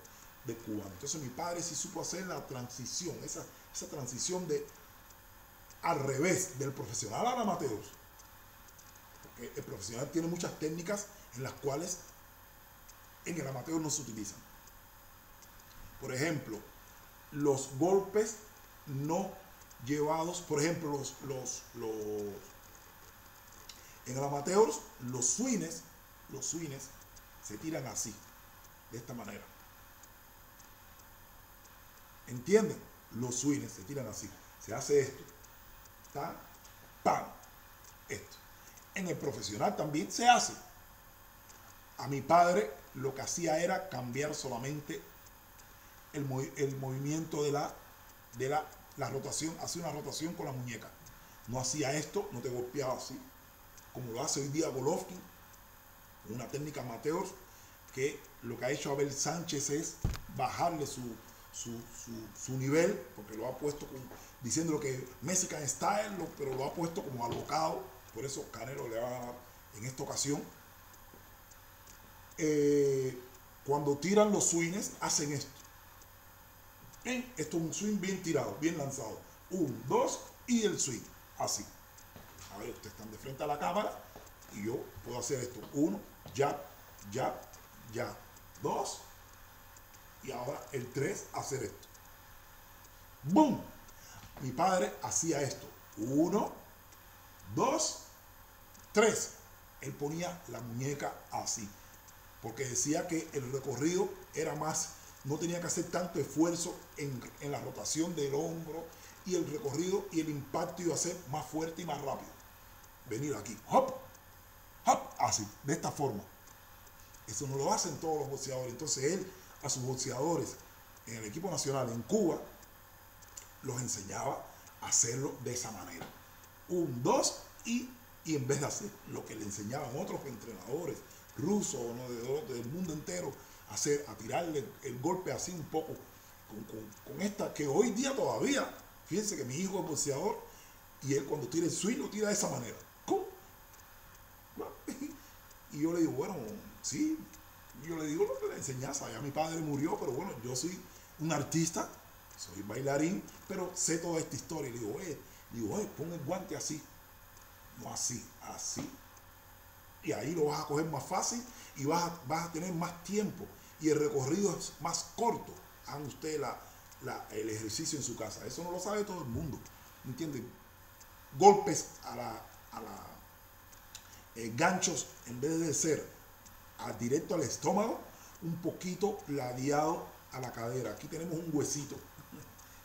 de Cuba. Entonces mi padre sí supo hacer la transición, esa transición de al revés, del profesional al amateur. Porque el profesional tiene muchas técnicas en las cuales en el amateur no se utilizan. Por ejemplo, los golpes no llevados, por ejemplo, en el amateur, los swings se tiran así, de esta manera. ¿Entienden? Los swings se tiran así. Se hace esto. ¿Tá? ¡Pam! Esto. En el profesional también se hace. A mi padre lo que hacía era cambiar solamente el movimiento de la rotación, hacía una rotación con la muñeca. No hacía esto, no te golpeaba así, como lo hace hoy día Golovkin, una técnica amateur, que lo que ha hecho Abel Sánchez es bajarle su nivel, porque lo ha puesto diciendo que Mexican Style, pero lo ha puesto como alocado. Por eso Canelo le va a ganar en esta ocasión. Cuando tiran los swings, hacen esto. Esto es un swing bien tirado, bien lanzado. 1, 2 y el swing. Así. A ver, ustedes están de frente a la cámara y yo puedo hacer esto. 1, jab, jab, jab. 2 y ahora el 3 hacer esto. ¡Boom! Mi padre hacía esto. 1, 2, 3. Él ponía la muñeca así, porque decía que el recorrido era más, no tenía que hacer tanto esfuerzo en la rotación del hombro, y el recorrido y el impacto iba a ser más fuerte y más rápido. Venir aquí, hop, hop, así, de esta forma. Eso no lo hacen todos los boxeadores. Entonces él a sus boxeadores en el equipo nacional en Cuba los enseñaba a hacerlo de esa manera. 1, 2 y en vez de hacer lo que le enseñaban otros entrenadores rusos, ¿no?, del mundo entero, a tirarle el golpe así un poco con esta que hoy día todavía, fíjense que mi hijo es boxeador Y él cuando tira el swing lo tira de esa manera. ¿Cómo? Y yo le digo, bueno, sí. Yo le digo lo de la enseñanza. Ya mi padre murió, pero bueno, yo soy un artista, soy bailarín, pero sé toda esta historia. Y le digo, oye, pon el guante así. No así, así. Y ahí lo vas a coger más fácil y vas a tener más tiempo. Y el recorrido es más corto. Hagan ustedes el ejercicio en su casa. Eso no lo sabe todo el mundo. ¿Me entienden? Golpes ganchos, en vez de ser directo al estómago, un poquito ladeado a la cadera. Aquí tenemos un huesito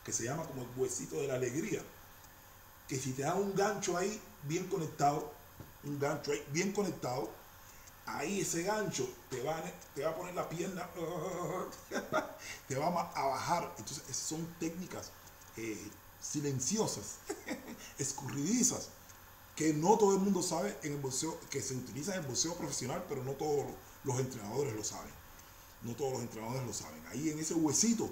que se llama como el huesito de la alegría, que si te da un gancho ahí bien conectado, un gancho ahí bien conectado, ahí ese gancho te va a poner la pierna, te va a bajar. Entonces esas son técnicas silenciosas, escurridizas, que no todo el mundo sabe en el boxeo, que se utiliza en el boxeo profesional, pero no todos los entrenadores lo saben. No todos los entrenadores lo saben. Ahí en ese huesito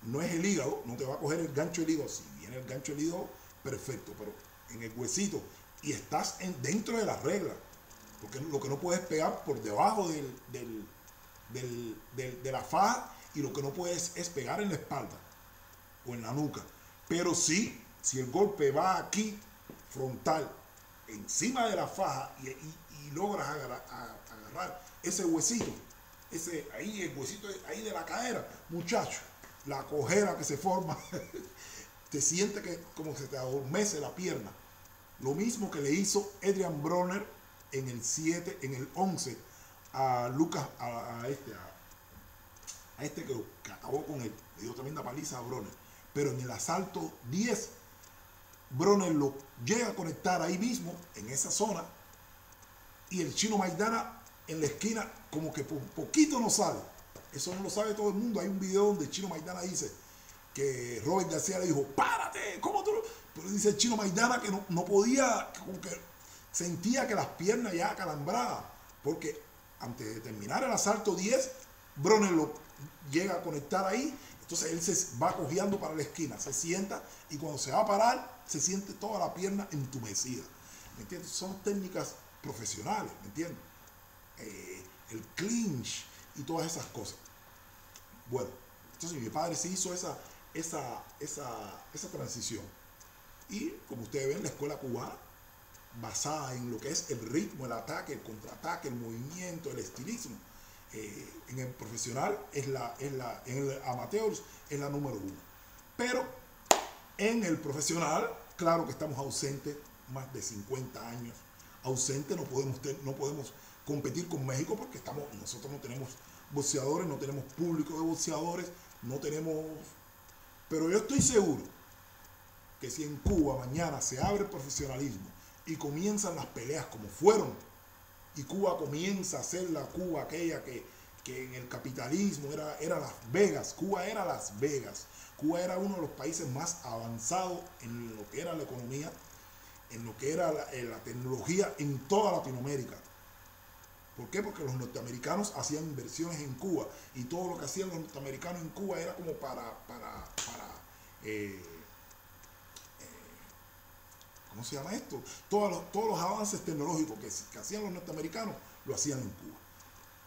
no es el hígado, no te va a coger el gancho del hígado. Si viene el gancho del hígado, perfecto, pero en el huesito y estás dentro de las reglas, porque lo que no puedes pegar por debajo de la faja, y lo que no puedes es pegar en la espalda o en la nuca. Pero sí, si el golpe va aquí, frontal, encima de la faja, y logras agarrar ese huesito, ahí el huesito ahí de la cadera, muchacho, la cojera que se forma, te siente que como se te adormece la pierna. Lo mismo que le hizo Adrian Broner en el 11 a Lucas, a este que acabó con él, le dio tremenda paliza a Broner. Pero en el asalto 10, Broner lo llega a conectar ahí mismo, en esa zona, y el Chino Maidana en la esquina como que por poquito no sale. Eso no lo sabe todo el mundo. Hay un video donde el Chino Maidana dice que Robert García le dijo, párate, ¿cómo tú? Pero dice el Chino Maidana que no podía, como que sentía que las piernas ya acalambraban, porque antes de terminar el asalto 10, Broner lo llega a conectar ahí. Entonces él se va cojeando para la esquina, se sienta, y cuando se va a parar, se siente toda la pierna entumecida. ¿Me entiendes? Son técnicas profesionales, ¿me entiendes? El clinch y todas esas cosas. Bueno, entonces mi padre sí hizo esa transición. Y como ustedes ven, la escuela cubana, basada en lo que es el ritmo, el ataque, el contraataque, el movimiento, el estilismo, en el profesional en el amateur es la número 1. Pero en el profesional, claro que estamos ausentes más de 50 años. Ausentes, no podemos competir con México porque nosotros no tenemos boxeadores, no tenemos público de boxeadores, no tenemos. Pero yo estoy seguro que si en Cuba mañana se abre el profesionalismo y comienzan las peleas como fueron, y Cuba comienza a ser la Cuba aquella que en el capitalismo era Las Vegas. Cuba era Las Vegas. Cuba era uno de los países más avanzados en lo que era la economía, en lo que era la tecnología en toda Latinoamérica. ¿Por qué? Porque los norteamericanos hacían inversiones en Cuba, y todo lo que hacían los norteamericanos en Cuba era como ¿cómo se llama esto? Todos los avances tecnológicos que hacían los norteamericanos, lo hacían en Cuba.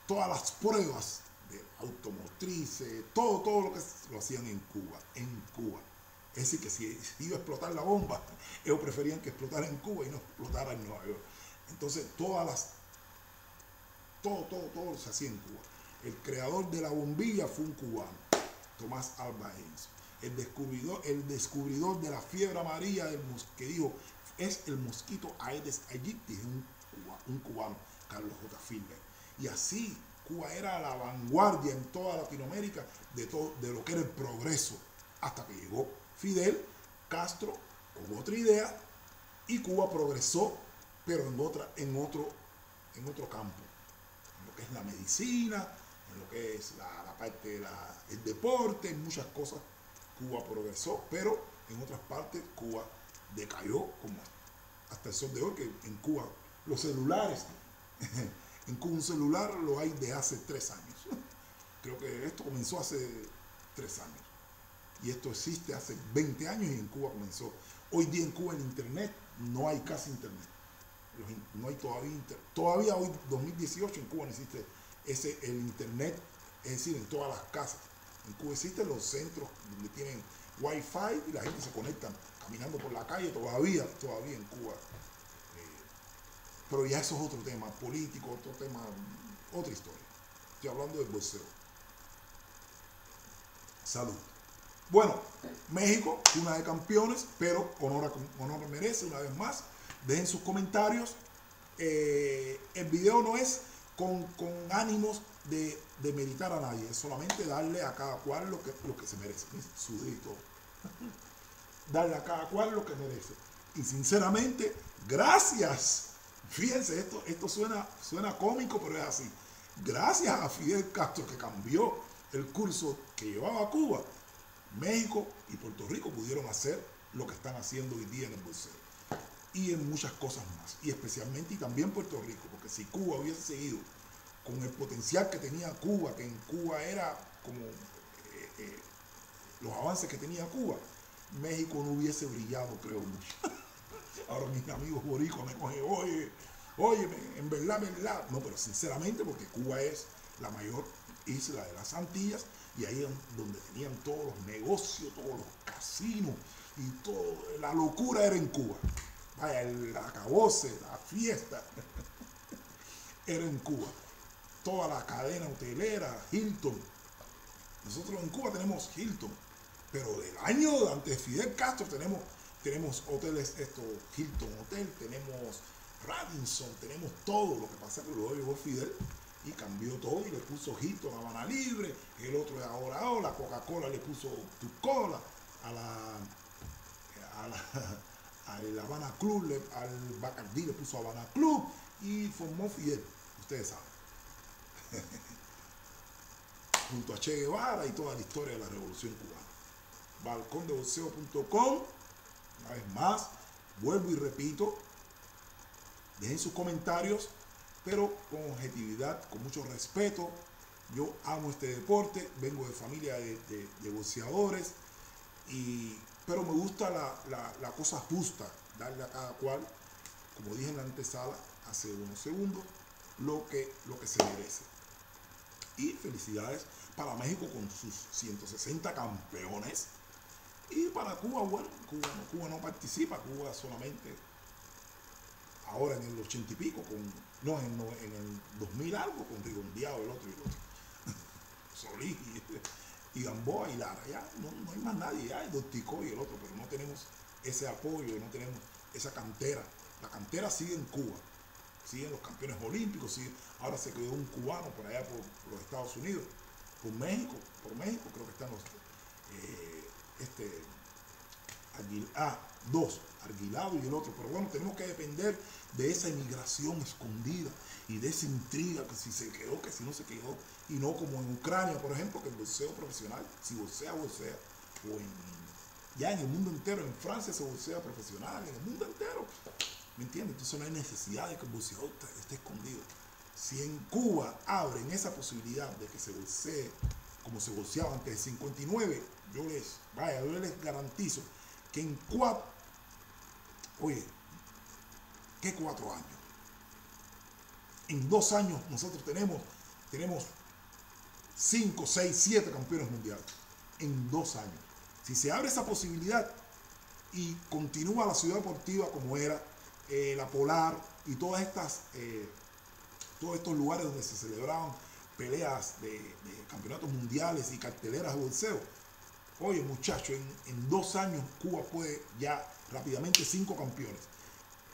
Todas las pruebas de automotrices, todo lo que lo hacían en Cuba. Es decir, que si iba a explotar la bomba, ellos preferían que explotara en Cuba y no explotara en Nueva York. Entonces, todo se hacía en Cuba. El creador de la bombilla fue un cubano, Tomás Alva Edison. El descubridor de la fiebre amarilla que dijo es el mosquito Aedes aegypti, un cubano, Carlos J. Filber. Y así Cuba era la vanguardia en toda Latinoamérica de lo que era el progreso, hasta que llegó Fidel Castro con otra idea, y Cuba progresó, pero en otro campo, en lo que es la medicina, en lo que es la parte del deporte, en muchas cosas Cuba progresó, pero en otras partes Cuba decayó, como hasta el sol de hoy, que en Cuba los celulares, en Cuba un celular lo hay de hace 3 años. Creo que esto comenzó hace 3 años. Y esto existe hace 20 años y en Cuba comenzó. Hoy día en Cuba el internet, no hay casi internet. No hay todavía internet. Todavía hoy, 2018, en Cuba no existe el internet, es decir, en todas las casas. En Cuba existen los centros donde tienen wifi y la gente se conecta caminando por la calle todavía en Cuba. Pero ya eso es otro tema político, otro tema, otra historia. Estoy hablando del boxeo. Salud. Bueno, México, cuna de campeones, pero honor merece una vez más. Dejen sus comentarios. El video no es con ánimos de meritar a nadie, es solamente darle a cada cual lo que se merece. Sudito. Darle a cada cual lo que merece. Y sinceramente, gracias. Fíjense, esto suena cómico, pero es así. Gracias a Fidel Castro, que cambió el curso que llevaba a Cuba, México y Puerto Rico pudieron hacer lo que están haciendo hoy día en el boxeo. Y en muchas cosas más. Y especialmente y también Puerto Rico, porque si Cuba hubiese seguido con el potencial que tenía Cuba, que en Cuba era como los avances que tenía Cuba, México no hubiese brillado, creo mucho. Ahora mis amigos boricos me cogen, oye, en verdad. No, pero sinceramente, porque Cuba es la mayor isla de las Antillas y ahí es donde tenían todos los negocios, todos los casinos y todo, la locura era en Cuba. Vaya, el acabose, la fiesta, era en Cuba. Toda la cadena hotelera, Hilton. Nosotros en Cuba tenemos Hilton, pero del año antes de Fidel Castro tenemos hoteles, Hilton Hotel, tenemos Radisson, tenemos todo. Lo que pasa es que luego llegó Fidel y cambió todo y le puso Hilton a Habana Libre, el otro es ahora, la Coca-Cola le puso Tu Cola, al Habana Club, al Bacardí le puso Habana Club y formó Fidel, ustedes saben. Junto a Che Guevara y toda la historia de la Revolución Cubana. Balcondeboxeo.com. Una vez más, vuelvo y repito, dejen sus comentarios, pero con objetividad, con mucho respeto. Yo amo este deporte, vengo de familia de boxeadores, pero me gusta la cosa justa, darle a cada cual, como dije en la antesala hace unos segundos, lo que se merece. Y felicidades para México con sus 160 campeones. Y para Cuba, bueno, Cuba no participa, Cuba solamente ahora en el 80 y pico, en el 2000 algo, con Rigondeado, el otro. Solís y Gamboa y Lara, ya no hay más nadie, ya hay Dorticó y el otro, pero no tenemos ese apoyo, no tenemos esa cantera. La cantera sigue en Cuba, siguen los campeones olímpicos, ahora se quedó un cubano por allá por los Estados Unidos, por México creo que están los dos, Arguilado y el otro, pero bueno, tenemos que depender de esa inmigración escondida y de esa intriga, que si se quedó, que si no se quedó, y no como en Ucrania, por ejemplo, que el boxeo profesional, si boxea, o ya en el mundo entero, en Francia se boxea profesional, en el mundo entero, ¿me entiendes? Entonces no hay necesidad de que el boxeador esté escondido. Si en Cuba abren esa posibilidad de que se boxee como se boxeaba antes del 59, yo les garantizo que en 4 años? En 2 años nosotros tenemos 5, 6, 7 campeones mundiales. En 2 años. Si se abre esa posibilidad y continúa la ciudad deportiva como era, la Polar y todos estos lugares donde se celebraban peleas de campeonatos mundiales y carteleras de boxeo. Oye, muchachos, en 2 años Cuba puede ya rápidamente 5 campeones.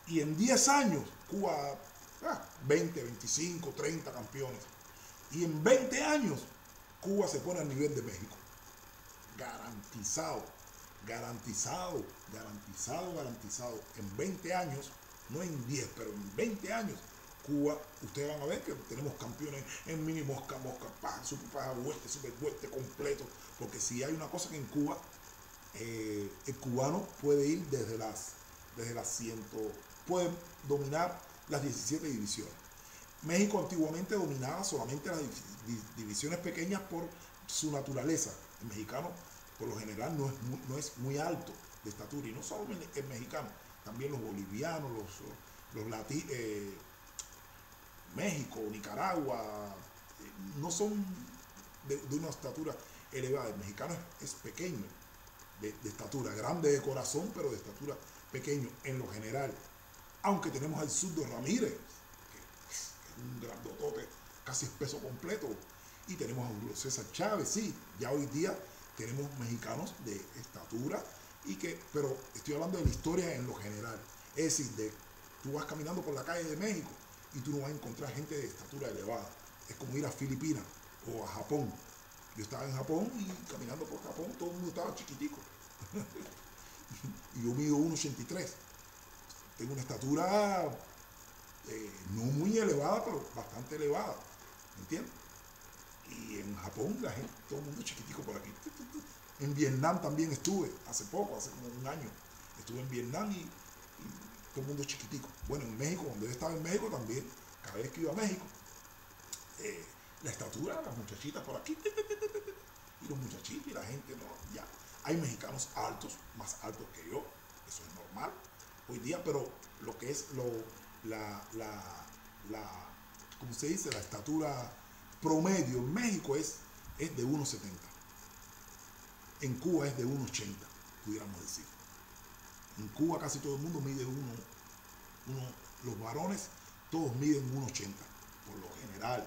Y en 10 años Cuba 20, 25, 30 campeones. Y en 20 años Cuba se pone al nivel de México. Garantizado. En 20 años, no en 10, pero en 20 años, Cuba, ustedes van a ver que tenemos campeones en mini mosca, paja, super paja, super vuelta, completo. Porque si hay una cosa que en Cuba, el cubano puede ir desde las 100, puede dominar las 17 divisiones. México antiguamente dominaba solamente las divisiones pequeñas por su naturaleza. El mexicano, por lo general, no es muy alto. de estatura, y no solo el mexicano, también los bolivianos, los latinos, México, Nicaragua, no son de una estatura elevada. El mexicano es pequeño de estatura, grande de corazón, pero de estatura pequeño en lo general. Aunque tenemos al Zurdo Ramírez, que es un grandotote, casi es peso completo. Y tenemos a Julio César Chávez, sí, ya hoy día tenemos mexicanos de estatura, pero estoy hablando de la historia en lo general. Es decir, tú vas caminando por la calle de México y tú no vas a encontrar gente de estatura elevada. Es como ir a Filipinas o a Japón. Yo estaba en Japón y caminando por Japón todo el mundo estaba chiquitico. Y yo mido 1,83. Tengo una estatura no muy elevada, pero bastante elevada. ¿Me entiendes? Y en Japón la gente, todo el mundo chiquitico por aquí. En Vietnam también estuve, hace poco, hace como un año. Estuve en Vietnam y todo el mundo chiquitico. Bueno, en México, cuando yo estaba en México también, cada vez que iba a México, la estatura, las muchachitas por aquí, y los muchachitos y la gente, no, ya. Hay mexicanos altos, más altos que yo, eso es normal hoy día, pero lo que es ¿cómo se dice? La estatura promedio en México es de 1,70. En Cuba es de 1,80, pudiéramos decir. En Cuba casi todo el mundo mide los varones todos miden 1,80, por lo general.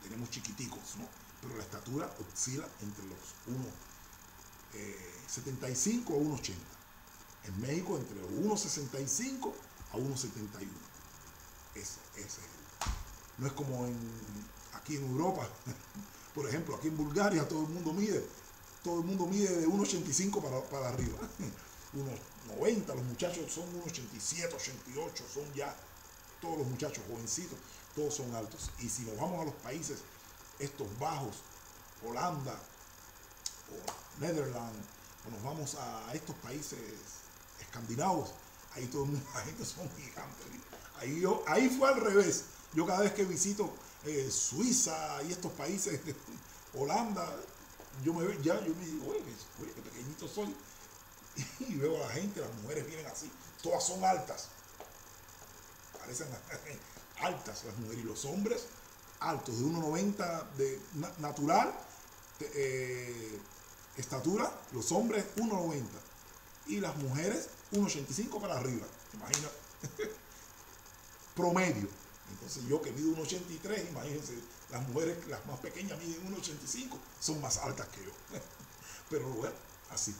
Tenemos chiquiticos, ¿no? Pero la estatura oscila entre los 1,75 a 1,80. En México entre 1,65 a 1,71. No es como aquí en Europa. Por ejemplo, aquí en Bulgaria todo el mundo mide de 1,85 para arriba. 1,90, los muchachos son 1,87, 88, son ya todos los muchachos jovencitos, todos son altos. Y si nos vamos a los países estos bajos, Holanda o Netherlands, o nos vamos a estos países escandinavos, ahí todo el mundo, la gente son gigantes. Ahí fue al revés. Yo cada vez que visito Suiza y estos países, Holanda, yo me digo, oye, qué pequeñito soy. Y veo a la gente, las mujeres vienen así, todas son altas. Parecen altas las mujeres, y los hombres altos, de 1,90 de natural, estatura, los hombres 1,90 y las mujeres 1,85 para arriba, imagina. Promedio. Entonces yo que mido 1,83, imagínense, las mujeres, las más pequeñas miden 1,85, son más altas que yo. Pero bueno, así,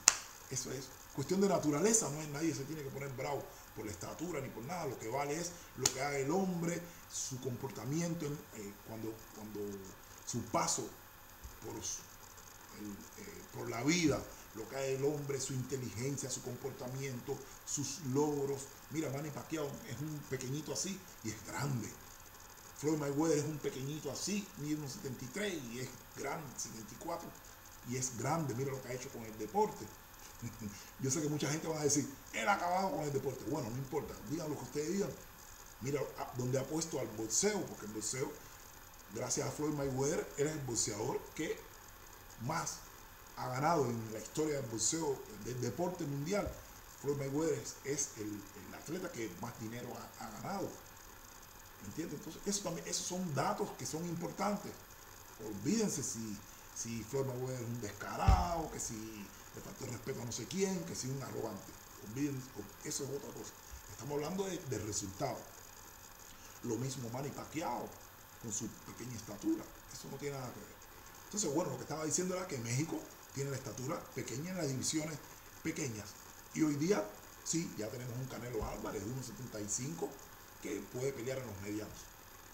eso es cuestión de naturaleza, no es nadie se tiene que poner bravo por la estatura ni por nada. Lo que vale es lo que haga el hombre, su comportamiento cuando su paso por la vida, lo que haga el hombre, su inteligencia, su comportamiento, sus logros. Mira, Manny Pacquiao es un pequeñito así y es grande. Floyd Mayweather es un pequeñito así, mide 1,73 y es grande, 74, y es grande. Mira lo que ha hecho con el deporte. Yo sé que mucha gente va a decir, él ha acabado con el deporte. Bueno, no importa, digan lo que ustedes digan. Mira donde ha puesto al boxeo, porque el boxeo, gracias a Floyd Mayweather, él es el boxeador que más ha ganado en la historia del boxeo, del deporte mundial. Floyd Mayweather es el atleta que más dinero ha ganado. ¿Entiendes? Entonces, esos son datos que son importantes. Olvídense si Floyd Mayweather es un descarado, que si le falta el respeto a no sé quién, que si un arrogante. Olvídense, eso es otra cosa. Estamos hablando de resultados. Lo mismo Manny Pacquiao, con su pequeña estatura. Eso no tiene nada que ver. Entonces, bueno, lo que estaba diciendo era que México tiene la estatura pequeña en las divisiones pequeñas. Y hoy día, sí, ya tenemos un Canelo Álvarez de 1,75 que puede pelear en los medianos.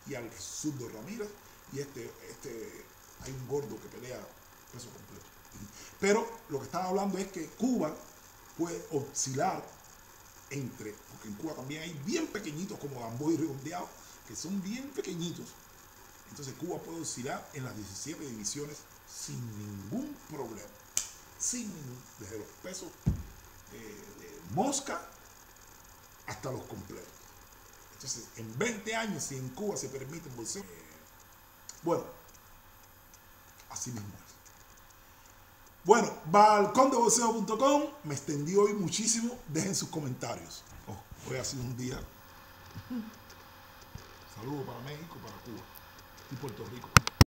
Y al Zurdo Ramírez, y hay un gordo que pelea peso completo. Pero lo que estaba hablando es que Cuba puede oscilar porque en Cuba también hay bien pequeñitos como Gamboa y Redondeado, que son bien pequeñitos. Entonces Cuba puede oscilar en las 17 divisiones sin ningún problema. Desde los pesos de mosca hasta los completos. Entonces, en 20 años, si en Cuba se permite el boxeo, bueno, así mismo es. Bueno, balcondeboxeo.com. Me extendí hoy muchísimo. Dejen sus comentarios. Hoy ha sido un día. Saludos para México, para Cuba y Puerto Rico.